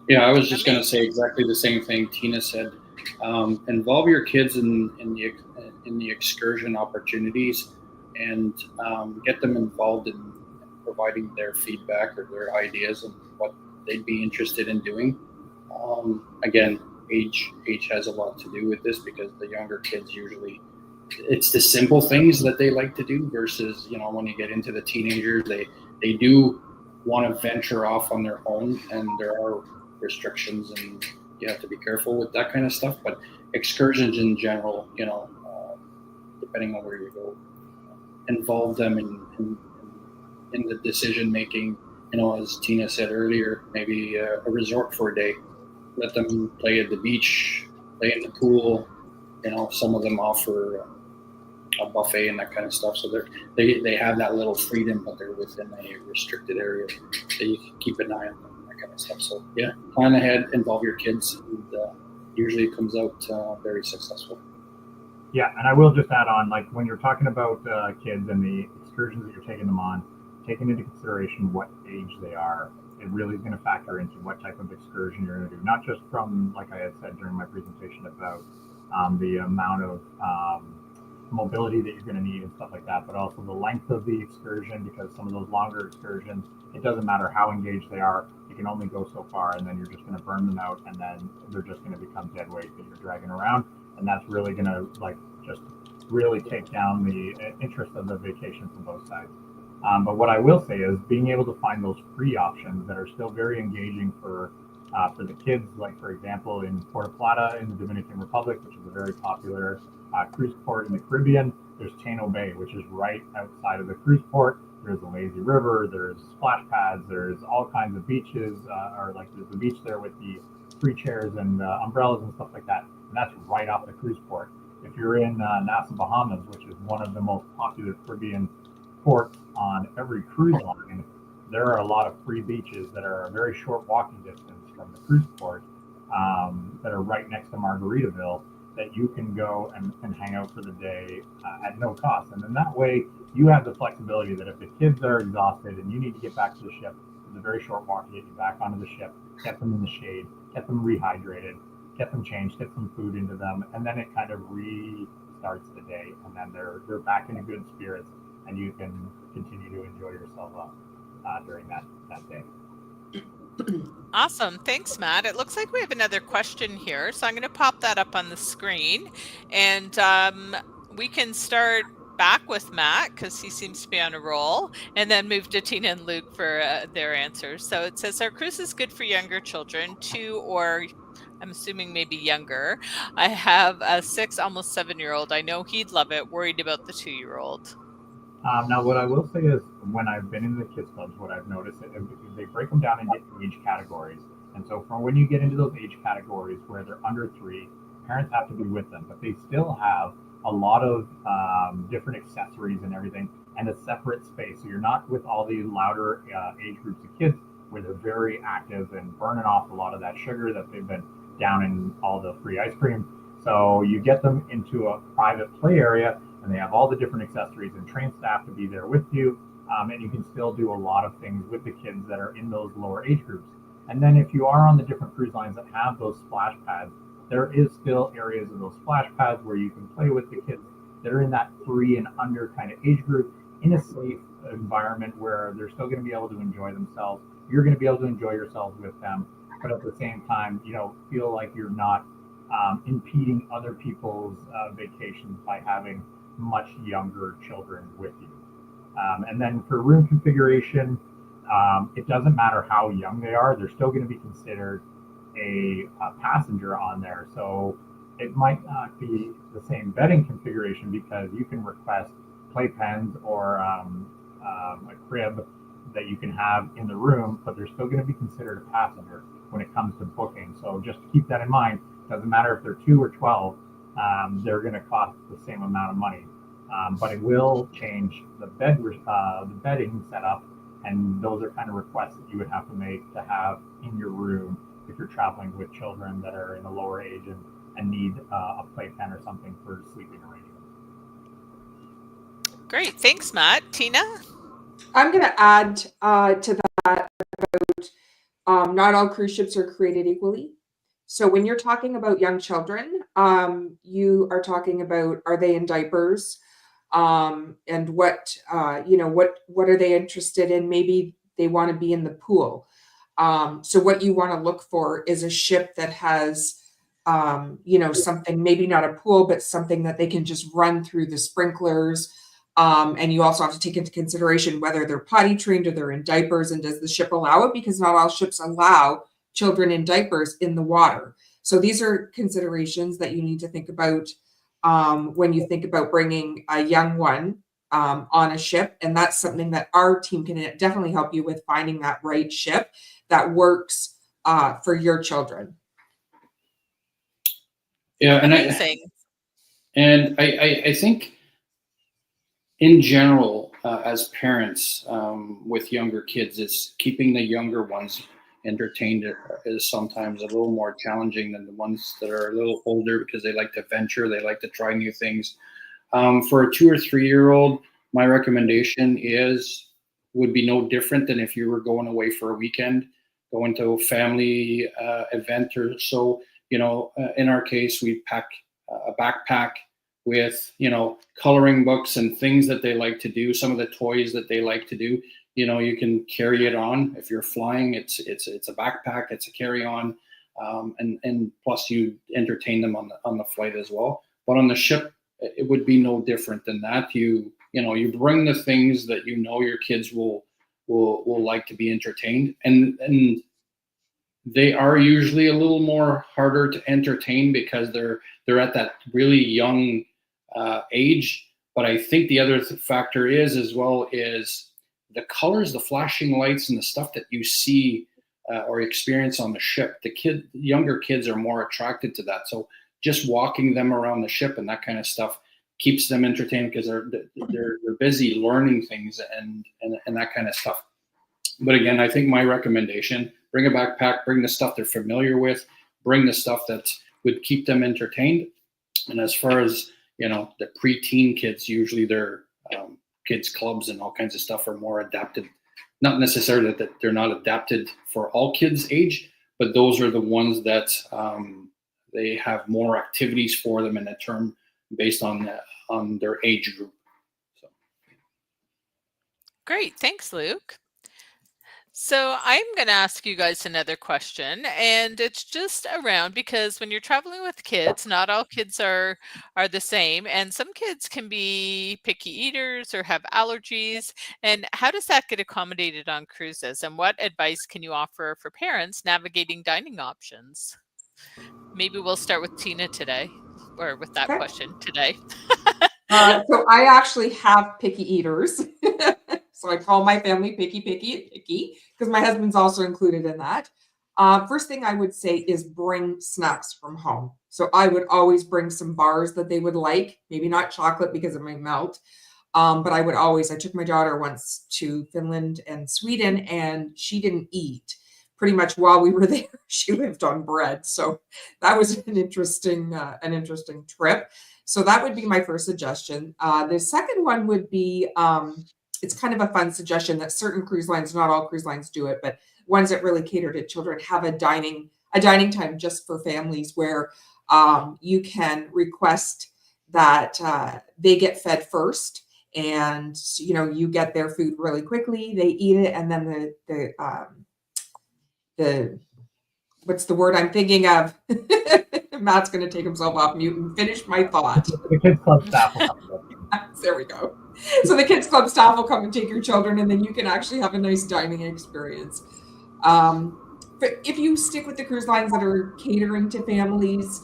Yeah, I was just going to say exactly the same thing Tina said. Involve your kids in the excursion opportunities, and get them involved in providing their feedback or their ideas and what they'd be interested in doing. Again, age has a lot to do with this, because the younger kids usually, it's the simple things that they like to do versus, when you get into the teenagers, they do want to venture off on their own, and there are restrictions and you have to be careful with that kind of stuff. But excursions in general, depending on where you go, involve them in the decision making. As Tina said earlier, maybe a resort for a day. Let them play at the beach, play in the pool. Some of them offer a buffet and that kind of stuff. So they have that little freedom, but they're within a restricted area. So you can keep an eye on them, that kind of stuff. So yeah, plan ahead, involve your kids, and usually it comes out very successful. Yeah, and I will just add on, like when you're talking about kids and the excursions that you're taking them on, taking into consideration what age they are, it really is going to factor into what type of excursion you're going to do. Not just from, like I had said during my presentation about the amount of mobility that you're going to need and stuff like that, but also the length of the excursion, because some of those longer excursions, it doesn't matter how engaged they are, you can only go so far, and then you're just going to burn them out, and then they're just going to become dead weight that you're dragging around, and that's really going to just really take down the interest of the vacation from both sides. But what I will say is being able to find those free options that are still very engaging for the kids, like for example in Puerto Plata in the Dominican Republic, which is a very popular cruise port in the Caribbean. There's Tano Bay, which is right outside of the cruise port. There's a lazy river, there's splash pads, there's all kinds of beaches, or like there's the beach there with the free chairs and umbrellas and stuff like that. And that's right off the cruise port. If you're in Nassau, Bahamas, which is one of the most popular Caribbean ports on every cruise line, there are a lot of free beaches that are a very short walking distance from the cruise port that are right next to Margaritaville, that you can go and hang out for the day at no cost. And then that way you have the flexibility that if the kids are exhausted and you need to get back to the ship, it's a very short walk to get you back onto the ship, get them in the shade, get them rehydrated, get them changed, get some food into them, and then it kind of restarts the day, and then they're back in a good spirits, and you can continue to enjoy yourself during that day. Awesome. Thanks, Matt. It looks like we have another question here, so I'm going to pop that up on the screen, and we can start back with Matt because he seems to be on a roll, and then move to Tina and Luke for their answers. So it says, our cruise is good for younger children, 2 or I'm assuming maybe younger. I have a 6, almost 7-year-old. I know he'd love it. Worried about the 2-year-old. Now, what I will say is, when I've been in the kids clubs, what I've noticed is they break them down into age categories. And so from when you get into those age categories where they're under 3, parents have to be with them, but they still have a lot of different accessories and everything, and a separate space. So you're not with all the louder age groups of kids where they're very active and burning off a lot of that sugar that they've been down in all the free ice cream. So you get them into a private play area, and they have all the different accessories and trained staff to be there with you. And you can still do a lot of things with the kids that are in those lower age groups. And then if you are on the different cruise lines that have those splash pads, there is still areas of those splash pads where you can play with the kids that are in that 3 and under kind of age group in a safe environment where they're still going to be able to enjoy themselves. You're going to be able to enjoy yourselves with them, but at the same time, feel like you're not impeding other people's vacations by having much younger children with you. And then for room configuration, it doesn't matter how young they are, they're still going to be considered a passenger on there. So it might not be the same bedding configuration, because you can request playpens or a crib that you can have in the room, but they're still going to be considered a passenger when it comes to booking. So just keep that in mind. Doesn't matter if they're 2 or 12, they're going to cost the same amount of money. But it will change the bedding setup, and those are kind of requests that you would have to make to have in your room if you're traveling with children that are in a lower age and need a playpen or something for sleeping arrangements. Great. Thanks, Matt. Tina? I'm going to add to that about not all cruise ships are created equally. So when you're talking about young children, you are talking about, are they in diapers? And what are they interested in? Maybe they want to be in the pool. So what you want to look for is a ship that has something, maybe not a pool, but something that they can just run through the sprinklers. And you also have to take into consideration whether they're potty trained or they're in diapers, and does the ship allow it? Because not all ships allow children in diapers in the water. So these are considerations that you need to think about when you think about bringing a young one on a ship. And that's something that our team can definitely help you with, finding that right ship that works for your children. Yeah, and Amazing. I think in general, as parents with younger kids, is keeping the younger ones entertained is sometimes a little more challenging than the ones that are a little older, because they like to venture, they like to try new things. For a 2 or 3 year old, my recommendation would be no different than if you were going away for a weekend, going to a family event or so. In our case, we pack a backpack with, coloring books and things that they like to do, some of the toys that they like to do. You can carry it on. If you're flying, it's a backpack, it's a carry-on, and plus you entertain them on the flight as well. But on the ship, it would be no different than that. You bring the things that your kids will like to be entertained, and they are usually a little more harder to entertain because they're at that really young age. But I think the other factor is the colors, the flashing lights, and the stuff that you see or experience on the ship. Younger kids are more attracted to that. So just walking them around the ship and that kind of stuff keeps them entertained, because they're busy learning things and that kind of stuff. But again, I think my recommendation: bring a backpack, bring the stuff they're familiar with, bring the stuff that would keep them entertained. And as far as the preteen kids, usually their kids clubs and all kinds of stuff are more adapted. Not necessarily that they're not adapted for all kids' age, but those are the ones that they have more activities for them in a term based on their age group. So. Great, thanks, Luke. So I'm going to ask you guys another question, and it's just around, because when you're traveling with kids, not all kids are the same, and some kids can be picky eaters or have allergies. And how does that get accommodated on cruises? And what advice can you offer for parents navigating dining options? Maybe we'll start with Tina today, or with that question today. So I actually have picky eaters. So I call my family picky, because my husband's also included in that. First thing I would say is bring snacks from home. So I would always bring some bars that they would like, maybe not chocolate because it might melt. But I took my daughter once to Finland and Sweden, and she didn't eat. Pretty much while we were there, she lived on bread. So that was an interesting trip. So that would be my first suggestion. The second one would be, it's kind of a fun suggestion that certain cruise lines, not all cruise lines do it, but ones that really cater to children, have a dining time just for families, where you can request that they get fed first, and you get their food really quickly, they eat it, and then the what's the word I'm thinking of? Matt's going to take himself off mute and finish my thought. The kids club staff will come. There we go. So the kids club staff will come and take your children, and then you can actually have a nice dining experience. But if you stick with the cruise lines that are catering to families,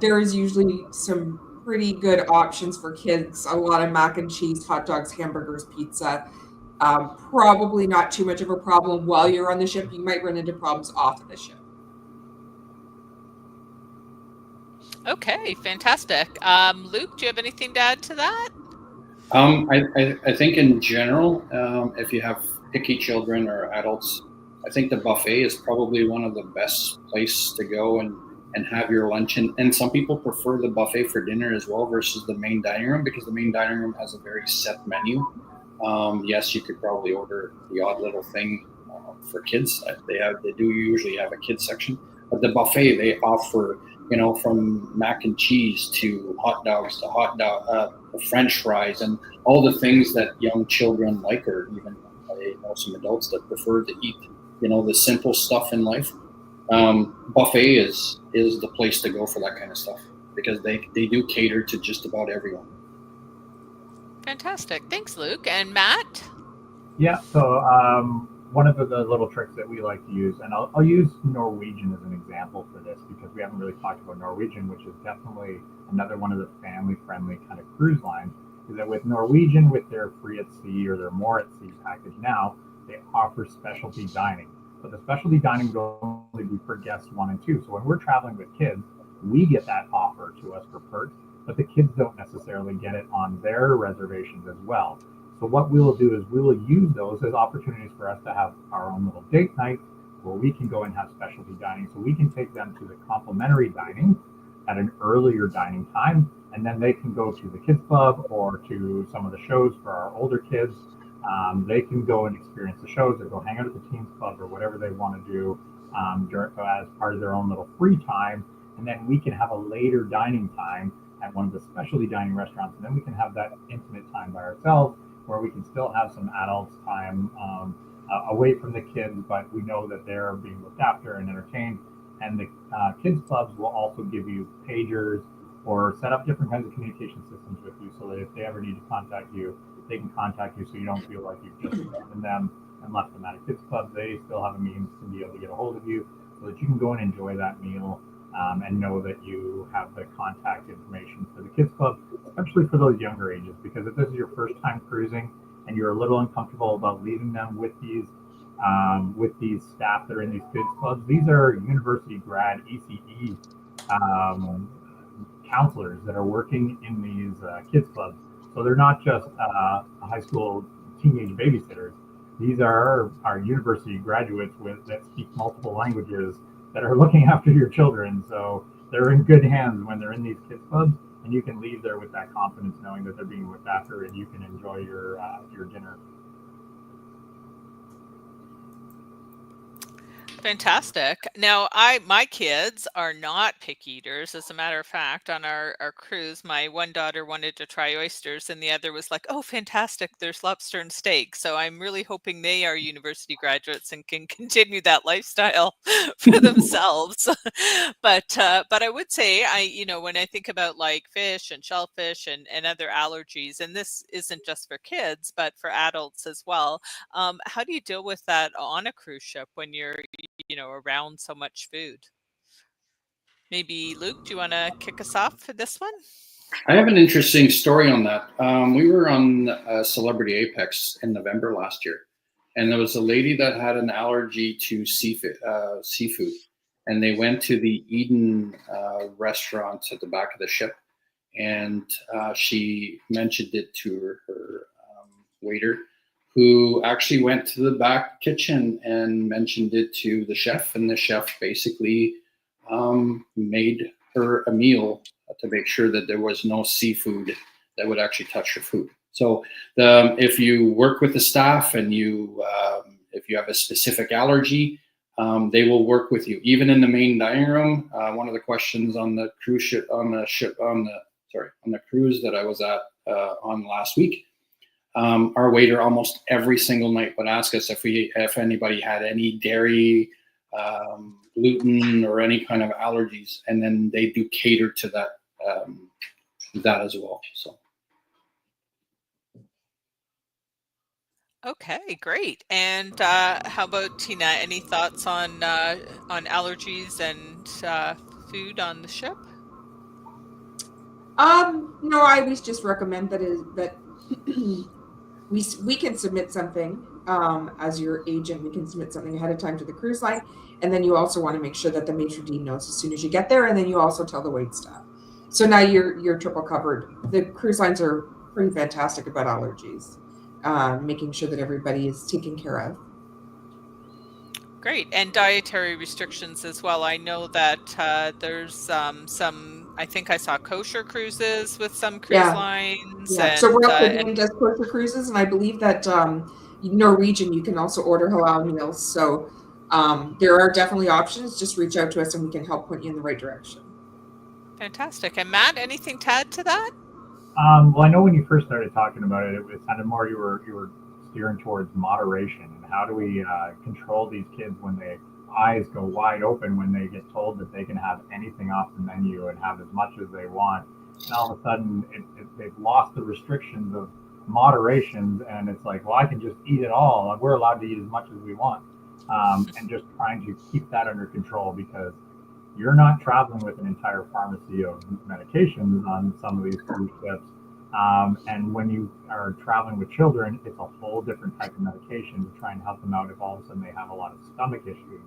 there is usually some pretty good options for kids. A lot of mac and cheese, hot dogs, hamburgers, pizza. Probably not too much of a problem while you're on the ship. You might run into problems off of the ship. Okay, fantastic. Luke, do you have anything to add to that? I think in general, if you have picky children or adults, I think the buffet is probably one of the best places to go and have your lunch. And some people prefer the buffet for dinner as well versus the main dining room, because the main dining room has a very set menu. Yes, you could probably order the odd little thing for kids. They do usually have a kids section, but the buffet, they offer, from mac and cheese to hot dogs to French fries, and all the things that young children like, or even some adults that prefer to eat, the simple stuff in life. buffet is the place to go for that kind of stuff, because they do cater to just about everyone. Fantastic. Thanks, Luke. And Matt? Yeah, so one of the little tricks that we like to use, and I'll use Norwegian as an example for this because we haven't really talked about Norwegian, which is definitely another one of the family-friendly kind of cruise lines, is that with Norwegian, with their free at sea or their more at sea package now, they offer specialty dining. But the specialty dining would only be for guests 1 and 2. So when we're traveling with kids, we get that offer to us for perks, but the kids don't necessarily get it on their reservations as well. So what we will do is we will use those as opportunities for us to have our own little date night where we can go and have specialty dining. So we can take them to the complimentary dining at an earlier dining time, and then they can go to the kids club or to some of the shows for our older kids. They can go and experience the shows or go hang out at the teens club or whatever they want to do as part of their own little free time. And then we can have a later dining time at one of the specialty dining restaurants. And then we can have that intimate time by ourselves where we can still have some adults time away from the kids, but we know that they're being looked after and entertained. And the kids clubs will also give you pagers or set up different kinds of communication systems with you so that if they ever need to contact you, they can contact you so you don't feel like you've just abandoned them and left them at a kids club. They still have a means to be able to get a hold of you so that you can go and enjoy that meal and know that you have the contact information for the kids club, especially for those younger ages, because if this is your first time cruising and you're a little uncomfortable about leaving them with these staff that are in these kids clubs, these are university grad ECE counselors that are working in these kids clubs. So they're not just high school teenage babysitters. These are our university graduates that speak multiple languages that are looking after your children. So they're in good hands when they're in these kids clubs, and you can leave there with that confidence knowing that they're being looked after and you can enjoy your dinner. Fantastic. Now, my kids are not picky eaters. As a matter of fact, on our cruise, my one daughter wanted to try oysters, and the other was like, "Oh, fantastic! There's lobster and steak." So I'm really hoping they are university graduates and can continue that lifestyle for themselves. But I would say, when I think about like fish and shellfish and other allergies, and this isn't just for kids, but for adults as well. How do you deal with that on a cruise ship when you're around so much food? Maybe Luke, do you want to kick us off for this one? I have an interesting story on that. We were on Celebrity Apex in November last year, and there was a lady that had an allergy to seafood, and they went to the Eden restaurant at the back of the ship, and she mentioned it to her waiter, who actually went to the back kitchen and mentioned it to the chef, and the chef basically made her a meal to make sure that there was no seafood that would actually touch her food. So if you work with the staff and if you have a specific allergy, they will work with you. Even in the main dining room, one of the questions on the cruise on the cruise that I was at on last week, our waiter almost every single night would ask us if anybody had any dairy, gluten, or any kind of allergies, and then they do cater to that as well. So. Okay, great. And how about Tina? Any thoughts on allergies and food on the ship? No, I always just recommend that we can submit something as your agent. We can submit something ahead of time to the cruise line, and then you also want to make sure that the maitre d' knows as soon as you get there, and then you also tell the wait staff. So now you're triple covered. The cruise lines are pretty fantastic about allergies, making sure that everybody is taken care of. Great. And dietary restrictions as well. I know that there's some, I think I saw kosher cruises with some cruise lines. Yeah. And, so Royal Caribbean does kosher cruises, and I believe that Norwegian, you can also order halal meals. So there are definitely options. Just reach out to us and we can help point you in the right direction. Fantastic. And Matt, anything to add to that? Well, I know when you first started talking about it, it sounded more you were steering towards moderation and how do we control these kids when they eyes go wide open when they get told that they can have anything off the menu and have as much as they want. And all of a sudden, they've lost the restrictions of moderation, and it's like, well, I can just eat it all. We're allowed to eat as much as we want, and just trying to keep that under control, because you're not traveling with an entire pharmacy of medications on some of these cruise ships. And when you are traveling with children, it's a whole different type of medication to try and help them out if all of a sudden they have a lot of stomach issues,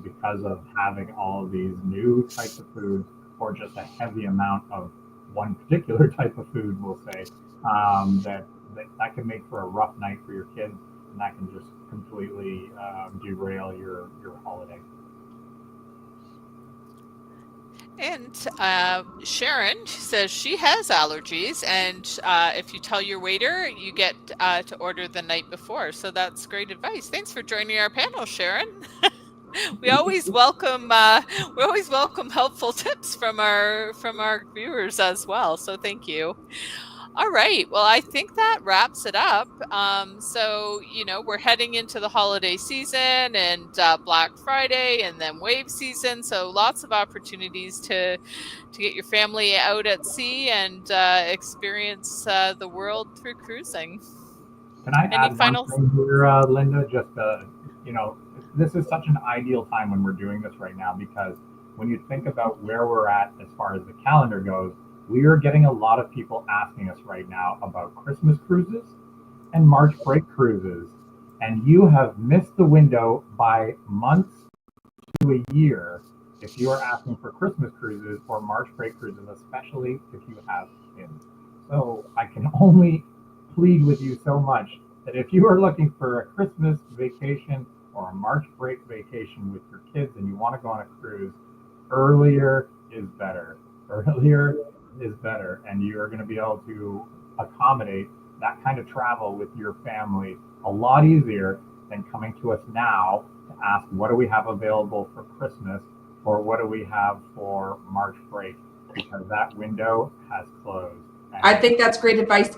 because of having all of these new types of food, or just a heavy amount of one particular type of food, we'll say, that can make for a rough night for your kids, and that can just completely derail your holiday. And Sharon says she has allergies, and if you tell your waiter, you get to order the night before. So that's great advice. Thanks for joining our panel, Sharon. We always welcome helpful tips from our viewers as well. So thank you. All right. Well, I think that wraps it up. So, we're heading into the holiday season and Black Friday and then wave season. So lots of opportunities to get your family out at sea and experience the world through cruising. Can I Any add final one thing here, Linda? Just, this is such an ideal time when we're doing this right now, because when you think about where we're at as far as the calendar goes, we are getting a lot of people asking us right now about Christmas cruises and March break cruises. And you have missed the window by months to a year if you are asking for Christmas cruises or March break cruises, especially if you have kids. So I can only plead with you so much that if you are looking for a Christmas vacation or a March break vacation with your kids and you want to go on a cruise, earlier is better. Earlier is better, and you are going to be able to accommodate that kind of travel with your family a lot easier than coming to us now to ask, what do we have available for Christmas, or what do we have for March break, because that window has closed. And I think that's great advice.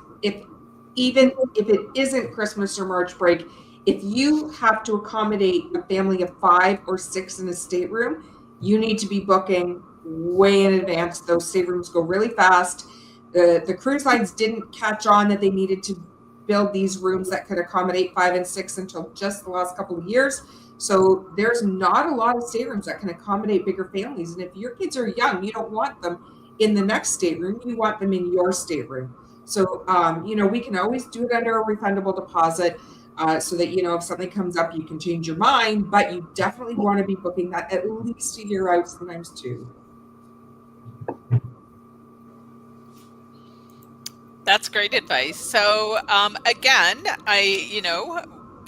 Even if it isn't Christmas or March break, if you have to accommodate a family of 5 or 6 in a stateroom, you need to be booking way in advance. Those staterooms go really fast. The cruise lines didn't catch on that they needed to build these rooms that could accommodate 5 and 6 until just the last couple of years. So there's not a lot of staterooms that can accommodate bigger families. And if your kids are young, you don't want them in the next stateroom. You want them in your stateroom. So, we can always do it under a refundable deposit, so that, if something comes up, you can change your mind, but you definitely want to be booking that at least a year out, sometimes 2. That's great advice. So again, I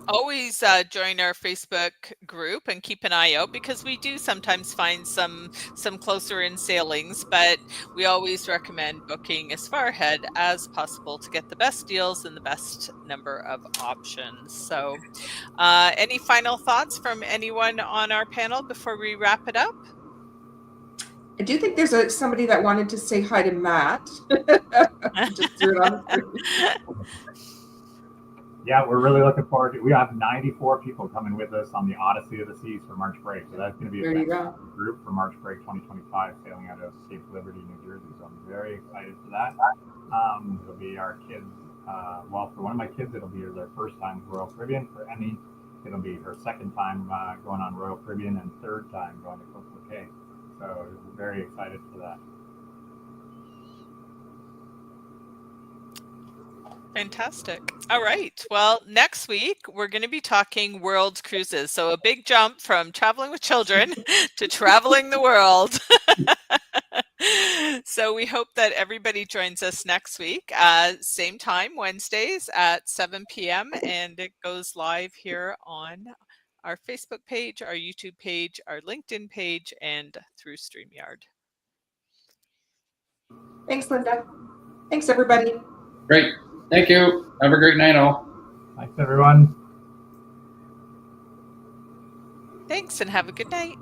always join our Facebook group and keep an eye out, because we do sometimes find some closer in sailings, but we always recommend booking as far ahead as possible to get the best deals and the best number of options. So any final thoughts from anyone on our panel before we wrap it up? I do think there's somebody that wanted to say hi to Matt. Just threw it on the screen. Yeah, we're really looking forward to it. We have 94 people coming with us on the Odyssey of the Seas for March break. So that's going to be a fantastic group for March break 2025, sailing out of Cape Liberty, New Jersey. So I'm very excited for that. It'll be our kids. For one of my kids, it'll be their first time Royal Caribbean. For Emmy, it'll be her second time going on Royal Caribbean and third time going to Coastal Cay. So we're very excited for that. Fantastic. All right. Well, next week, we're going to be talking world cruises. So a big jump from traveling with children to traveling the world. So we hope that everybody joins us next week. Same time, Wednesdays at 7 p.m. And it goes live here on our Facebook page, our YouTube page, our LinkedIn page, and through StreamYard. Thanks, Linda. Thanks, everybody. Great. Thank you. Have a great night, all. Thanks, everyone. Thanks, and have a good night.